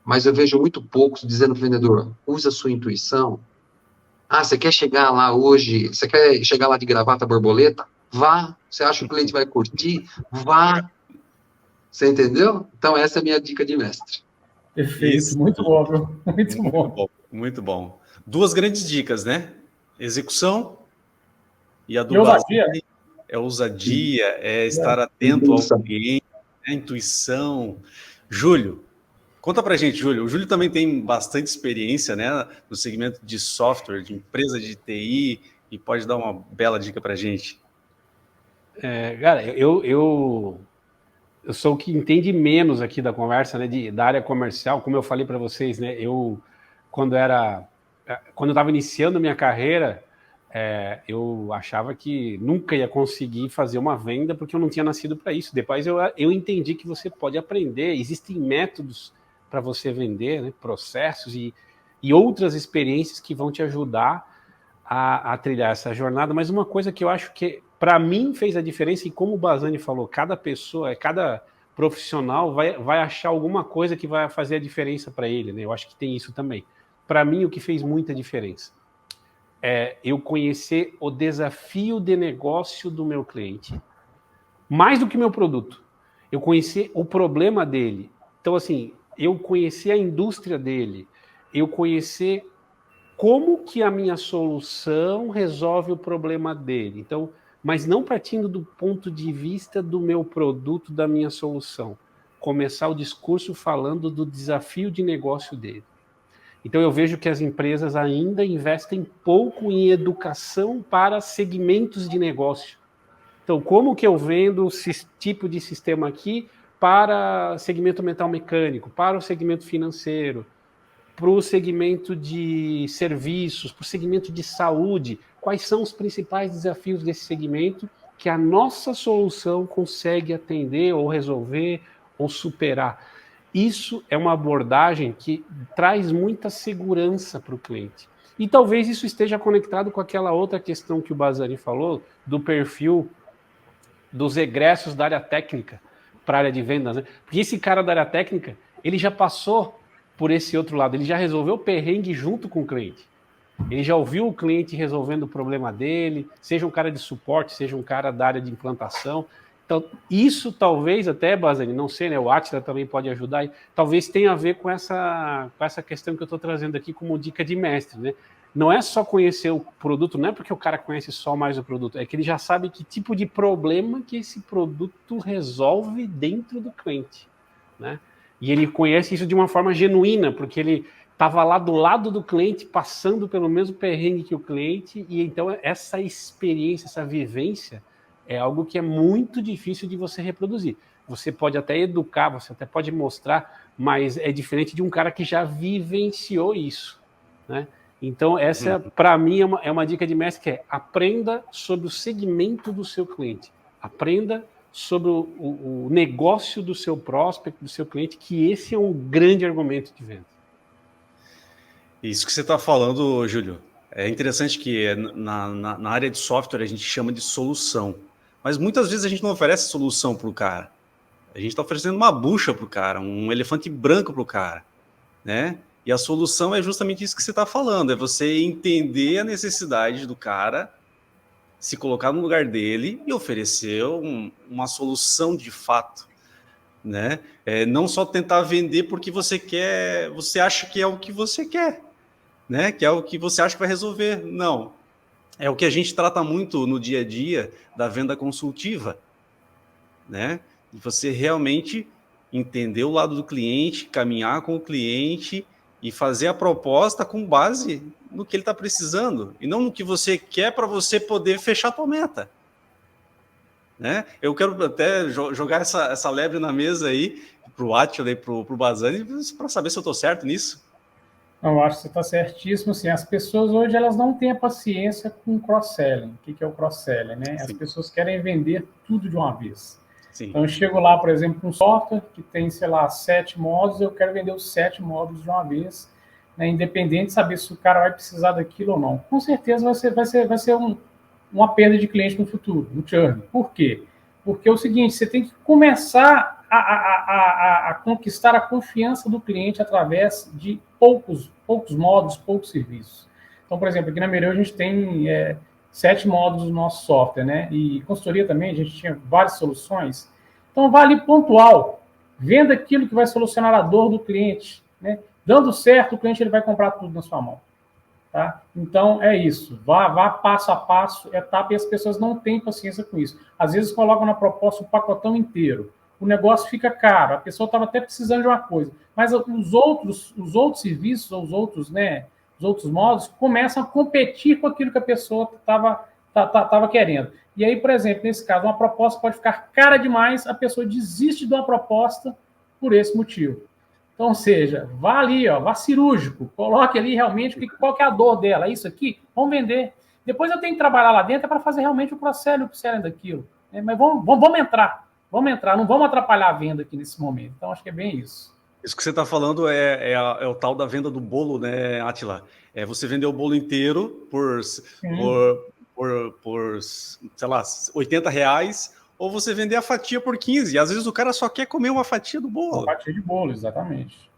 mas eu vejo muito poucos dizendo para o vendedor, use a sua intuição. Você quer chegar lá hoje, você quer chegar lá de gravata borboleta? Vá. Você acha que o cliente vai curtir? Vá. Você entendeu? Então, essa é a minha dica de mestre. Perfeito. Isso. Muito bom, viu? Muito bom. Muito bom. Duas grandes dicas, né? Execução e a do ousadia. É ousadia, é estar atento ao cliente, intuição. Júlio, conta pra gente, Júlio. O Júlio também tem bastante experiência, né, no segmento de software, de empresa de TI, e pode dar uma bela dica pra gente. Cara, eu sou o que entende menos aqui da conversa, né, da área comercial. Como eu falei para vocês, né, quando eu estava iniciando a minha carreira, eu achava que nunca ia conseguir fazer uma venda porque eu não tinha nascido para isso. Depois eu entendi que você pode aprender, existem métodos para você vender, né, processos e outras experiências que vão te ajudar a trilhar essa jornada. Mas uma coisa que eu acho que para mim fez a diferença, e como o Bazani falou, cada pessoa, cada profissional vai achar alguma coisa que vai fazer a diferença para ele, né? Eu acho que tem isso também. Para mim, o que fez muita diferença é eu conhecer o desafio de negócio do meu cliente. Mais do que meu produto. Eu conhecer o problema dele. Então, assim, eu conhecer a indústria dele, eu conhecer como que a minha solução resolve o problema dele. Então, mas não partindo do ponto de vista do meu produto, da minha solução. Começar o discurso falando do desafio de negócio dele. Então eu vejo que as empresas ainda investem pouco em educação para segmentos de negócio. Então, como que eu vendo esse tipo de sistema aqui para segmento metal mecânico, para o segmento financeiro, para o segmento de serviços, para o segmento de saúde? Quais são os principais desafios desse segmento que a nossa solução consegue atender ou resolver ou superar? Isso é uma abordagem que traz muita segurança para o cliente. E talvez isso esteja conectado com aquela outra questão que o Bazzani falou, do perfil dos egressos da área técnica para a área de vendas, né? Porque esse cara da área técnica, ele já passou por esse outro lado, ele já resolveu o perrengue junto com o cliente. Ele já ouviu o cliente resolvendo o problema dele, seja um cara de suporte, seja um cara da área de implantação. Então, isso talvez até, Bazzani, não sei, né? O Átila também pode ajudar, talvez tenha a ver com essa questão que eu estou trazendo aqui como dica de mestre, né? Não é só conhecer o produto, não é porque o cara conhece só mais o produto, é que ele já sabe que tipo de problema que esse produto resolve dentro do cliente, né? E ele conhece isso de uma forma genuína, porque ele estava lá do lado do cliente, passando pelo mesmo perrengue que o cliente, e então essa experiência, essa vivência é algo que é muito difícil de você reproduzir. Você pode até educar, você até pode mostrar, mas é diferente de um cara que já vivenciou isso, né? Então, essa, para mim, é uma dica de mestre, que é aprenda sobre o segmento do seu cliente. Aprenda sobre o negócio do seu prospect, do seu cliente, que esse é um grande argumento de venda. Isso que você está falando, Júlio, é interessante que na área de software a gente chama de solução, mas muitas vezes a gente não oferece solução para o cara. A gente está oferecendo uma bucha para o cara, um elefante branco para o cara, né? E a solução é justamente isso que você está falando, é você entender a necessidade do cara, se colocar no lugar dele e oferecer uma solução de fato, né? Não só tentar vender porque você quer, você acha que é o que você quer, né? Que é o que você acha que vai resolver. Não. É o que a gente trata muito no dia a dia da venda consultiva, né? E você realmente entender o lado do cliente, caminhar com o cliente e fazer a proposta com base no que ele está precisando e não no que você quer para você poder fechar a tua meta, né? Eu quero até jogar essa lebre na mesa aí para o Átila e para o Bazzani para saber se eu estou certo nisso. Eu acho que você está certíssimo. Assim, as pessoas hoje elas não têm a paciência com cross-selling. O que é o cross-selling, né? As pessoas querem vender tudo de uma vez. Sim. Então, eu chego lá, por exemplo, com um software que tem, sei lá, 7 módulos, eu quero vender os 7 módulos de uma vez, né, independente de saber se o cara vai precisar daquilo ou não. Com certeza vai ser uma perda de cliente no futuro, um churn. Por quê? Porque é o seguinte, você tem que começar a conquistar a confiança do cliente através de poucos módulos, poucos serviços. Então, por exemplo, aqui na Mereu a gente tem 7 módulos do nosso software, né? E consultoria também, a gente tinha várias soluções. Então, vale pontual. Venda aquilo que vai solucionar a dor do cliente, né? Dando certo, o cliente ele vai comprar tudo na sua mão. Tá? Então, é isso. Vá passo a passo, etapa, e as pessoas não têm paciência com isso. Às vezes colocam na proposta o pacotão inteiro. O negócio fica caro, a pessoa estava até precisando de uma coisa. Mas os outros serviços, os outros modos, começam a competir com aquilo que a pessoa estava querendo. E aí, por exemplo, nesse caso, uma proposta pode ficar cara demais, a pessoa desiste de uma proposta por esse motivo. Então, ou seja, vá ali, vá cirúrgico, coloque ali realmente qual que é a dor dela. É isso aqui? Vamos vender. Depois eu tenho que trabalhar lá dentro para fazer realmente o cross-selling daquilo. Mas vamos entrar, não vamos atrapalhar a venda aqui nesse momento. Então, acho que é bem isso. Isso que você está falando é o tal da venda do bolo, né, Átila? É você vender o bolo inteiro por sei lá, R$80, ou você vender a fatia por 15. Às vezes o cara só quer comer uma fatia do bolo. Uma fatia de bolo, exatamente.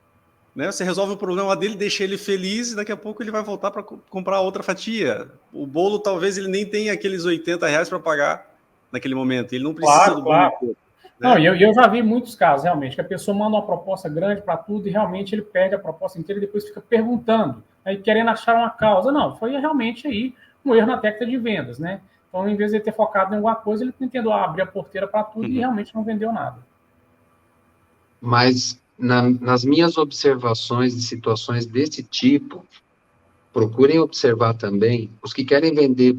Né? Você resolve o problema dele, deixa ele feliz e daqui a pouco ele vai voltar para comprar outra fatia. O bolo talvez ele nem tenha aqueles R$80 para pagar naquele momento. Ele não precisa do bolo. Não, e eu já vi muitos casos, realmente, que a pessoa manda uma proposta grande para tudo e realmente ele perde a proposta inteira e depois fica perguntando, aí querendo achar uma causa. Não, foi realmente aí um erro na técnica de vendas, né? Então, em vez de ele ter focado em alguma coisa, ele tentou abrir a porteira para tudo e realmente não vendeu nada. Mas nas minhas observações de situações desse tipo, procurem observar também, os que querem vender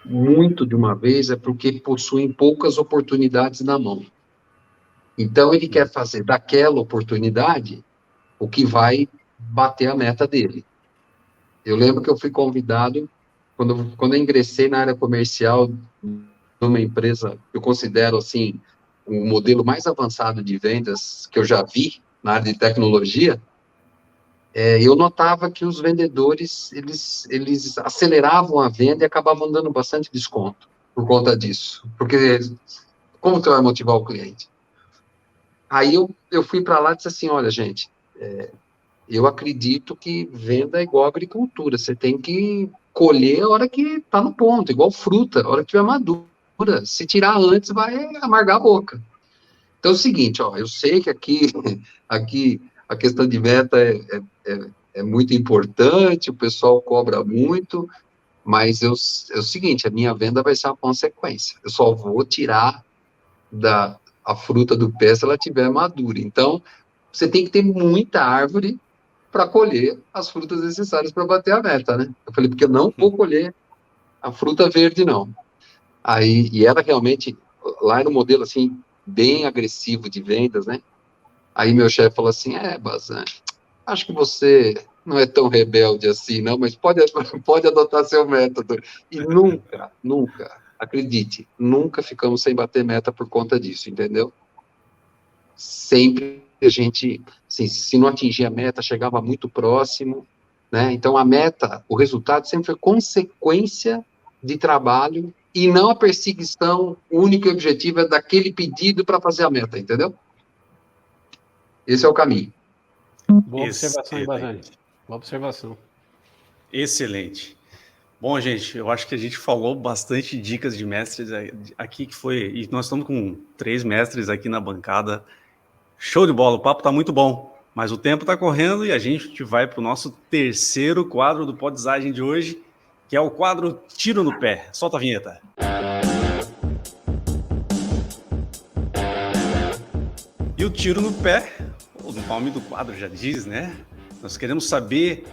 muito de uma vez é porque possuem poucas oportunidades na mão. Então, ele quer fazer daquela oportunidade o que vai bater a meta dele. Eu lembro que eu fui convidado, quando eu ingressei na área comercial de uma empresa, eu considero, assim, o modelo mais avançado de vendas que eu já vi na área de tecnologia, eu notava que os vendedores, eles aceleravam a venda e acabavam dando bastante desconto por conta disso. Porque como você vai motivar o cliente? Aí eu fui para lá e disse assim, olha, gente, eu acredito que venda é igual agricultura, você tem que colher a hora que está no ponto, igual fruta, a hora que estiver madura. Se tirar antes, vai amargar a boca. Então é o seguinte, ó, eu sei que aqui a questão de meta é muito importante, o pessoal cobra muito, mas é o seguinte, a minha venda vai ser uma consequência. Eu só vou tirar a fruta do pé se ela estiver madura. Então, você tem que ter muita árvore para colher as frutas necessárias para bater a meta, né? Eu falei, porque eu não vou colher a fruta verde, não. Aí, e era realmente, lá era um modelo, assim, bem agressivo de vendas, né? Aí meu chefe falou assim, Bazan, acho que você não é tão rebelde assim, não, mas pode adotar seu método. E nunca, acredite, nunca ficamos sem bater meta por conta disso, entendeu? Sempre a gente, assim, se não atingir a meta, chegava muito próximo, né? Então a meta, o resultado sempre foi consequência de trabalho e não a perseguição única e objetiva daquele pedido para fazer a meta, entendeu? Esse é o caminho. Boa observação, Bazani. Boa observação. Excelente. Bom, gente, eu acho que a gente falou bastante dicas de mestres aqui, e nós estamos com 3 mestres aqui na bancada. Show de bola, o papo está muito bom, mas o tempo está correndo e a gente vai para o nosso terceiro quadro do Podzagem de hoje, que é o quadro Tiro no Pé. Solta a vinheta. E o tiro no pé, o nome do quadro já diz, né? Nós queremos saber...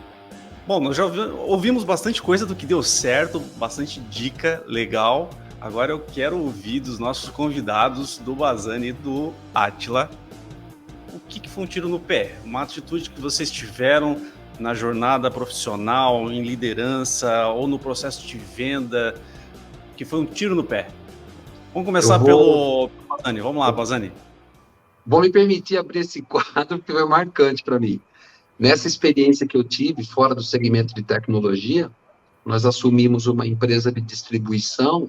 Bom, nós já ouvimos bastante coisa do que deu certo, bastante dica legal. Agora eu quero ouvir dos nossos convidados, do Bazani e do Átila, o que foi um tiro no pé? Uma atitude que vocês tiveram na jornada profissional, em liderança ou no processo de venda, que foi um tiro no pé. Vamos começar pelo Bazani. Vamos lá, Bazani. Vou me permitir abrir esse quadro, porque foi marcante para mim. Nessa experiência que eu tive, fora do segmento de tecnologia, nós assumimos uma empresa de distribuição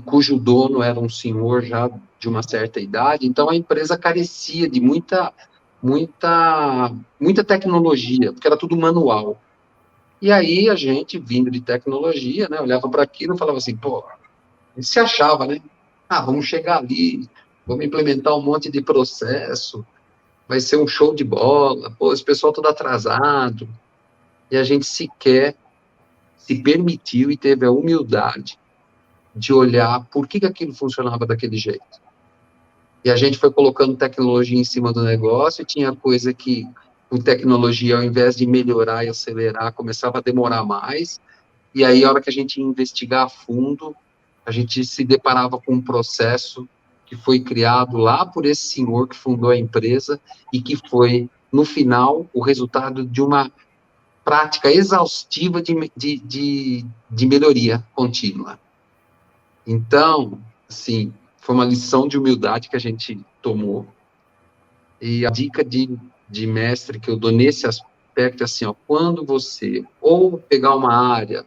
cujo dono era um senhor já de uma certa idade, então a empresa carecia de muita tecnologia, porque era tudo manual. E aí a gente, vindo de tecnologia, né, olhava para aquilo e falava assim, pô, se achava, né? Vamos chegar ali, vamos implementar um monte de processo, vai ser um show de bola, pô, esse pessoal todo atrasado. E a gente sequer se permitiu e teve a humildade de olhar por que aquilo funcionava daquele jeito. E a gente foi colocando tecnologia em cima do negócio, e tinha coisa que, com tecnologia, ao invés de melhorar e acelerar, começava a demorar mais, e aí, a hora que a gente ia investigar a fundo, a gente se deparava com um processo que foi criado lá por esse senhor que fundou a empresa, e que foi, no final, o resultado de uma prática exaustiva de melhoria contínua. Então, assim, foi uma lição de humildade que a gente tomou. E a dica de mestre que eu dou nesse aspecto é assim, ó, quando você ou pegar uma área,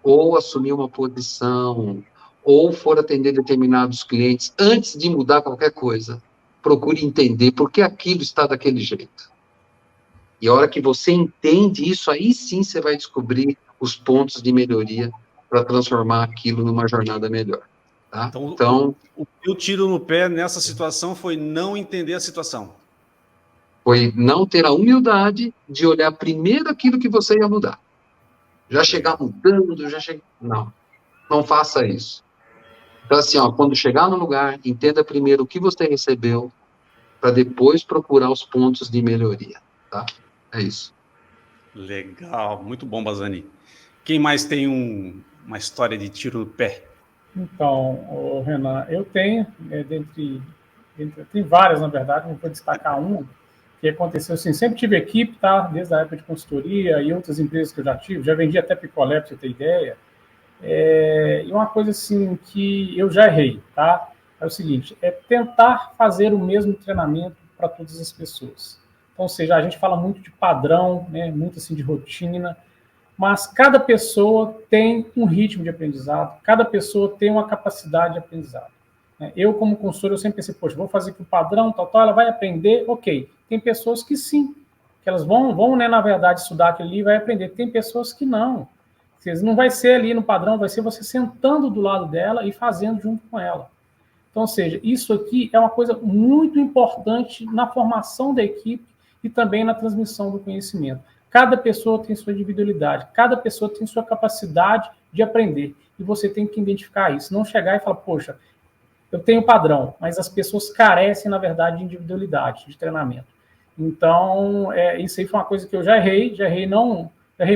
ou assumir uma posição, ou for atender determinados clientes, antes de mudar qualquer coisa, procure entender por que aquilo está daquele jeito. E a hora que você entende isso, aí sim você vai descobrir os pontos de melhoria para transformar aquilo numa jornada melhor. Tá? Então, o meu tiro no pé nessa situação foi não entender a situação. Foi não ter a humildade de olhar primeiro aquilo que você ia mudar. Já chegar mudando, não faça isso. Então, assim, quando chegar no lugar, entenda primeiro o que você recebeu, para depois procurar os pontos de melhoria, tá? É isso. Legal, muito bom, Bazzani. Quem mais tem uma história de tiro no pé? Então, Renan, eu tenho, tem várias, na verdade, não vou destacar uma, que aconteceu assim, sempre tive equipe, tá? Desde a época de consultoria e outras empresas que eu já tive, já vendi até picolé, para você ter ideia. E uma coisa assim que eu já errei, tá? É o seguinte, é tentar fazer o mesmo treinamento para todas as pessoas. Então, ou seja, a gente fala muito de padrão, né? Muito assim de rotina, mas cada pessoa tem um ritmo de aprendizado, cada pessoa tem uma capacidade de aprendizado. Eu, como consultor, eu sempre pensei, poxa, vou fazer aqui o padrão, tal, ela vai aprender, ok. Tem pessoas que sim, que elas vão né, na verdade, estudar aquilo ali e vai aprender. Tem pessoas que não. Não vai ser ali no padrão, vai ser você sentando do lado dela e fazendo junto com ela. Então, ou seja, isso aqui é uma coisa muito importante na formação da equipe e também na transmissão do conhecimento. Cada pessoa tem sua individualidade, cada pessoa tem sua capacidade de aprender. E você tem que identificar isso. Não chegar e falar, poxa, eu tenho padrão, mas as pessoas carecem, na verdade, de individualidade, de treinamento. Então, isso aí foi uma coisa que eu já errei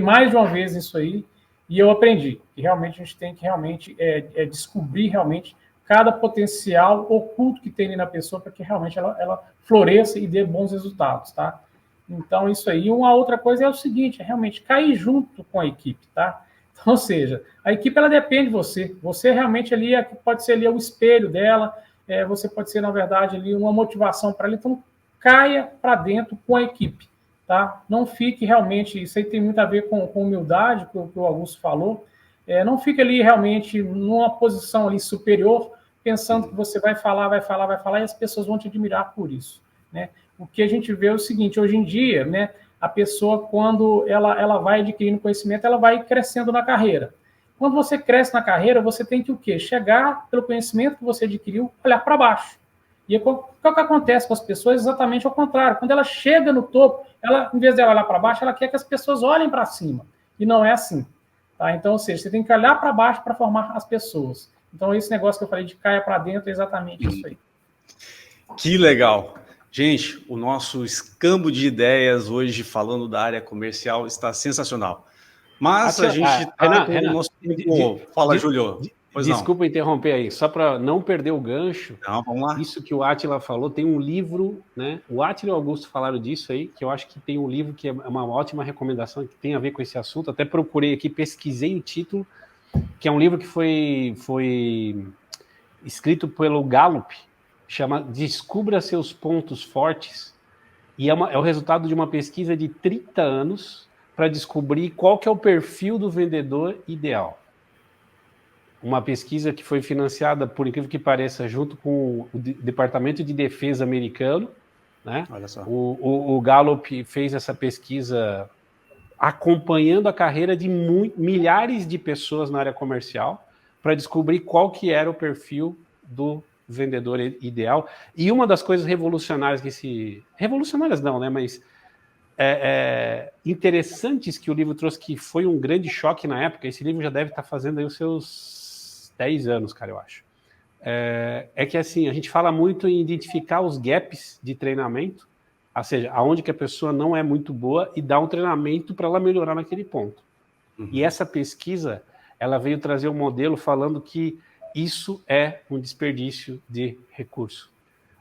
mais de uma vez isso aí, e eu aprendi. Que realmente a gente tem que realmente descobrir realmente cada potencial oculto que tem ali na pessoa para que realmente ela floresça e dê bons resultados, tá? Então, isso aí. Uma outra coisa é o seguinte, é realmente cair junto com a equipe, tá? Então, ou seja, a equipe, ela depende de você. Você realmente ali pode ser ali o espelho dela, você pode ser, na verdade, ali uma motivação para ela. Então, caia para dentro com a equipe, tá? Não fique realmente, isso aí tem muito a ver com humildade, que o Augusto falou, não fique ali realmente numa posição ali superior, pensando que você vai falar, e as pessoas vão te admirar por isso, né? O que a gente vê é o seguinte, hoje em dia, né, a pessoa, quando ela vai adquirindo conhecimento, ela vai crescendo na carreira. Quando você cresce na carreira, você tem que o quê? Chegar, pelo conhecimento que você adquiriu, olhar para baixo. E o que acontece com as pessoas? Exatamente ao contrário. Quando ela chega no topo, ela, em vez de ela olhar para baixo, ela quer que as pessoas olhem para cima. E não é assim. Tá? Então, ou seja, você tem que olhar para baixo para formar as pessoas. Então, esse negócio que eu falei de caia para dentro é exatamente isso aí. Que legal. Gente, o nosso escambo de ideias hoje, falando da área comercial, está sensacional. Mas a gente está com o nosso tempo... Fala, Júlio. Desculpa interromper aí, só para não perder o gancho. Não, vamos lá. Isso que o Átila falou, tem um livro, né? O Átila e o Augusto falaram disso aí, que eu acho que tem um livro que é uma ótima recomendação, que tem a ver com esse assunto. Até procurei aqui, pesquisei o título, que é um livro que foi escrito pelo Gallup, chama Descubra Seus Pontos Fortes, e é o resultado de uma pesquisa de 30 anos para descobrir qual que é o perfil do vendedor ideal. Uma pesquisa que foi financiada, por incrível que pareça, junto com o Departamento de Defesa americano, né? Olha só. O Gallup fez essa pesquisa acompanhando a carreira de milhares de pessoas na área comercial para descobrir qual que era o perfil do vendedor ideal. E uma das coisas revolucionárias revolucionárias não, né? Mas interessantes que o livro trouxe, que foi um grande choque na época. Esse livro já deve estar fazendo aí os seus 10 anos, cara, eu acho. É que, assim, a gente fala muito em identificar os gaps de treinamento, ou seja, aonde que a pessoa não é muito boa, e dar um treinamento para ela melhorar naquele ponto. Uhum. E essa pesquisa, ela veio trazer um modelo falando que isso é um desperdício de recurso.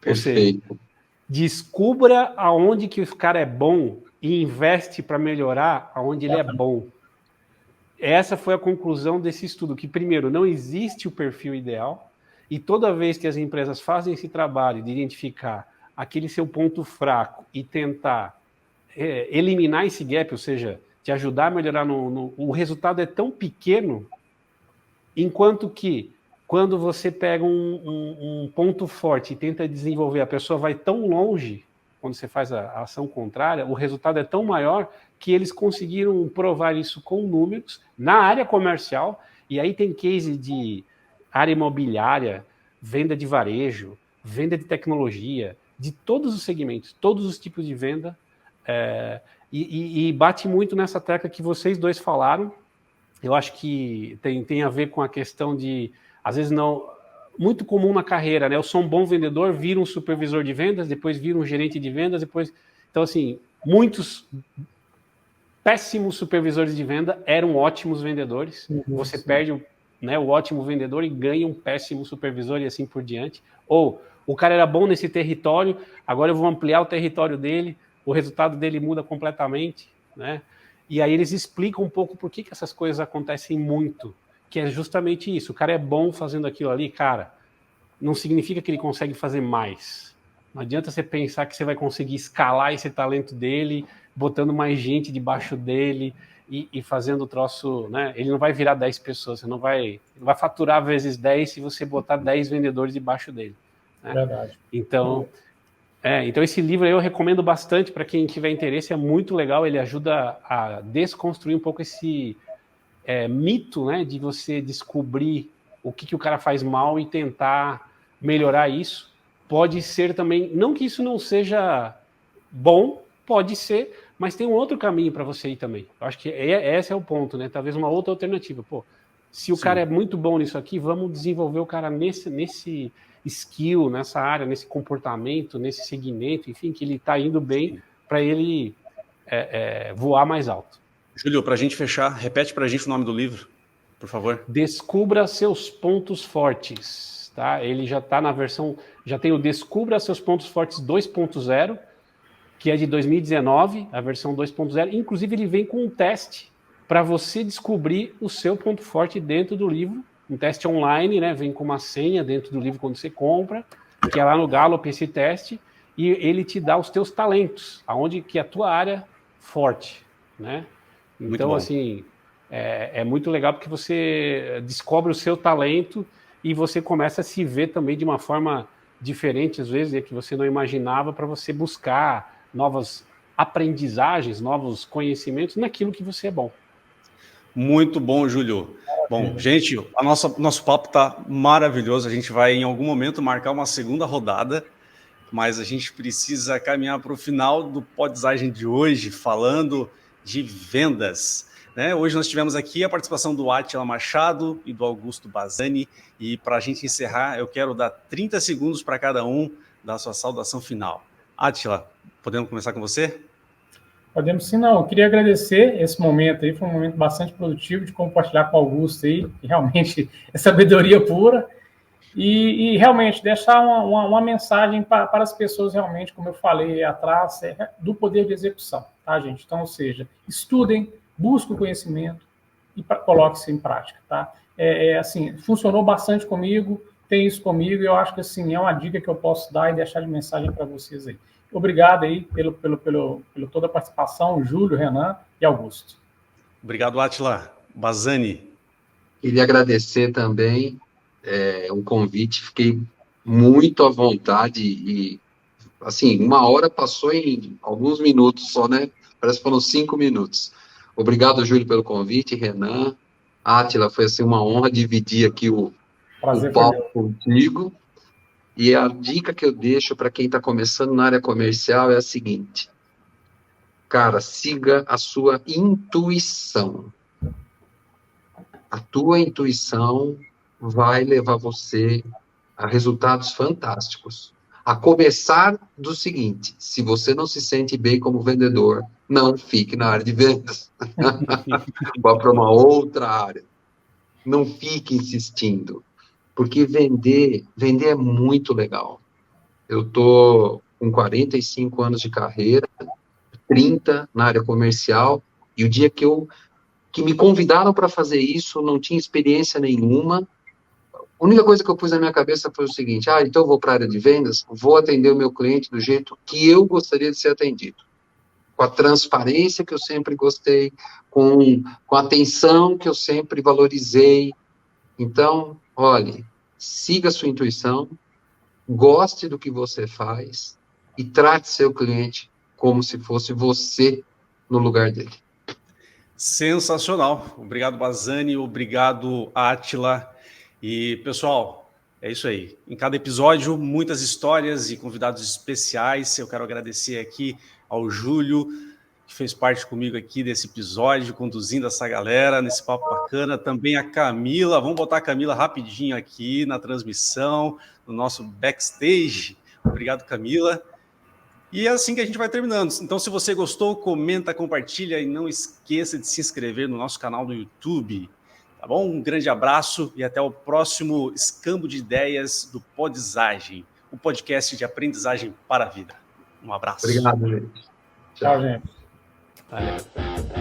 Perfeito. Ou seja, descubra aonde que o cara é bom e investe para melhorar aonde ele é bom. Essa foi a conclusão desse estudo, que, primeiro, não existe o perfil ideal, e toda vez que as empresas fazem esse trabalho de identificar aquele seu ponto fraco e tentar eliminar esse gap, ou seja, te ajudar a melhorar o resultado é tão pequeno, enquanto que, quando você pega um ponto forte e tenta desenvolver, a pessoa vai tão longe, quando você faz a ação contrária, o resultado é tão maior que eles conseguiram provar isso com números na área comercial. E aí tem case de área imobiliária, venda de varejo, venda de tecnologia, de todos os segmentos, todos os tipos de venda, e bate muito nessa tecla que vocês dois falaram. Eu acho que tem a ver com a questão de, às vezes não, muito comum na carreira, né? Eu sou um bom vendedor, viro um supervisor de vendas, depois viro um gerente de vendas, depois... Então, assim, muitos péssimos supervisores de venda eram ótimos vendedores. Você perde o ótimo vendedor e ganha um péssimo supervisor e assim por diante. Ou o cara era bom nesse território, agora eu vou ampliar o território dele, o resultado dele muda completamente, né? E aí eles explicam um pouco por que essas coisas acontecem muito, que é justamente isso. O cara é bom fazendo aquilo ali, cara, não significa que ele consegue fazer mais. Não adianta você pensar que você vai conseguir escalar esse talento dele, botando mais gente debaixo dele e fazendo o troço, né? Ele não vai virar 10 pessoas, você não vai faturar vezes 10 se você botar 10 vendedores debaixo dele. Né? Verdade. Então esse livro eu recomendo bastante para quem tiver interesse, é muito legal, ele ajuda a desconstruir um pouco esse mito, né, de você descobrir o que o cara faz mal e tentar melhorar isso. Pode ser também, não que isso não seja bom, pode ser, mas tem um outro caminho para você ir também. Eu acho que esse é o ponto, né? Talvez uma outra alternativa. Pô, se o cara é muito bom nisso aqui, vamos desenvolver o cara nesse skill, nessa área, nesse comportamento, nesse segmento, enfim, que ele está indo bem para ele voar mais alto. Júlio, para a gente fechar, repete para a gente o nome do livro, por favor. Descubra seus pontos fortes. Tá? Ele já está na versão, já tem o Descubra seus pontos fortes 2.0, que é de 2019, a versão 2.0. Inclusive, ele vem com um teste para você descobrir o seu ponto forte dentro do livro. Um teste online, né? Vem com uma senha dentro do livro quando você compra, que é lá no Gallup esse teste, e ele te dá os teus talentos, aonde que é a tua área forte, né? Então, assim, é muito legal porque você descobre o seu talento e você começa a se ver também de uma forma diferente, às vezes, que você não imaginava, para você buscar novas aprendizagens, novos conhecimentos naquilo que você é bom. Muito bom, Júlio. Bom, gente, nosso papo está maravilhoso. A gente vai, em algum momento, marcar uma segunda rodada, mas a gente precisa caminhar para o final do Podzagem de hoje, falando de vendas. Né? Hoje nós tivemos aqui a participação do Átila Machado e do Augusto Bazzani, e para a gente encerrar, eu quero dar 30 segundos para cada um dar sua saudação final. Átila, podemos começar com você? Podemos sim, não. Eu queria agradecer esse momento aí, foi um momento bastante produtivo de compartilhar com o Augusto aí, que realmente é sabedoria pura, e realmente deixar uma mensagem para as pessoas realmente, como eu falei atrás, do poder de execução, tá, gente? Então, ou seja, estudem, busquem o conhecimento e coloquem-se em prática, tá? Assim, funcionou bastante comigo, tem isso comigo, e eu acho que assim, é uma dica que eu posso dar e deixar de mensagem para vocês aí. Obrigado aí pelo toda a participação, Júlio, Renan e Augusto. Obrigado, Átila. Bazzani. Queria agradecer também um convite, fiquei muito à vontade e, assim, 1 hora passou em alguns minutos só, né? Parece que foram 5 minutos. Obrigado, Júlio, pelo convite, Renan. Átila, foi assim, uma honra dividir aqui o palco contigo. E a dica que eu deixo para quem está começando na área comercial é a seguinte: cara, siga a sua intuição. A tua intuição vai levar você a resultados fantásticos. A começar do seguinte: se você não se sente bem como vendedor, não fique na área de vendas. Vá para uma outra área. Não fique insistindo. Porque vender é muito legal. Eu estou com 45 anos de carreira, 30 na área comercial, e o dia que me convidaram para fazer isso, não tinha experiência nenhuma. A única coisa que eu pus na minha cabeça foi o seguinte: então eu vou para a área de vendas, vou atender o meu cliente do jeito que eu gostaria de ser atendido. Com a transparência que eu sempre gostei, com a atenção que eu sempre valorizei. Então, olhe, siga a sua intuição, goste do que você faz e trate seu cliente como se fosse você no lugar dele. Sensacional. Obrigado, Bazzani. Obrigado, Átila. E, pessoal, é isso aí. Em cada episódio, muitas histórias e convidados especiais. Eu quero agradecer aqui ao Júlio, que fez parte comigo aqui desse episódio, conduzindo essa galera nesse papo bacana. Também a Camila. Vamos botar a Camila rapidinho aqui na transmissão, no nosso backstage. Obrigado, Camila. E é assim que a gente vai terminando. Então, se você gostou, comenta, compartilha e não esqueça de se inscrever no nosso canal do YouTube. Tá bom? Um grande abraço e até o próximo Escambo de Ideias do Podizagem, o podcast de aprendizagem para a vida. Um abraço. Obrigado, gente. Tchau, gente. Valeu.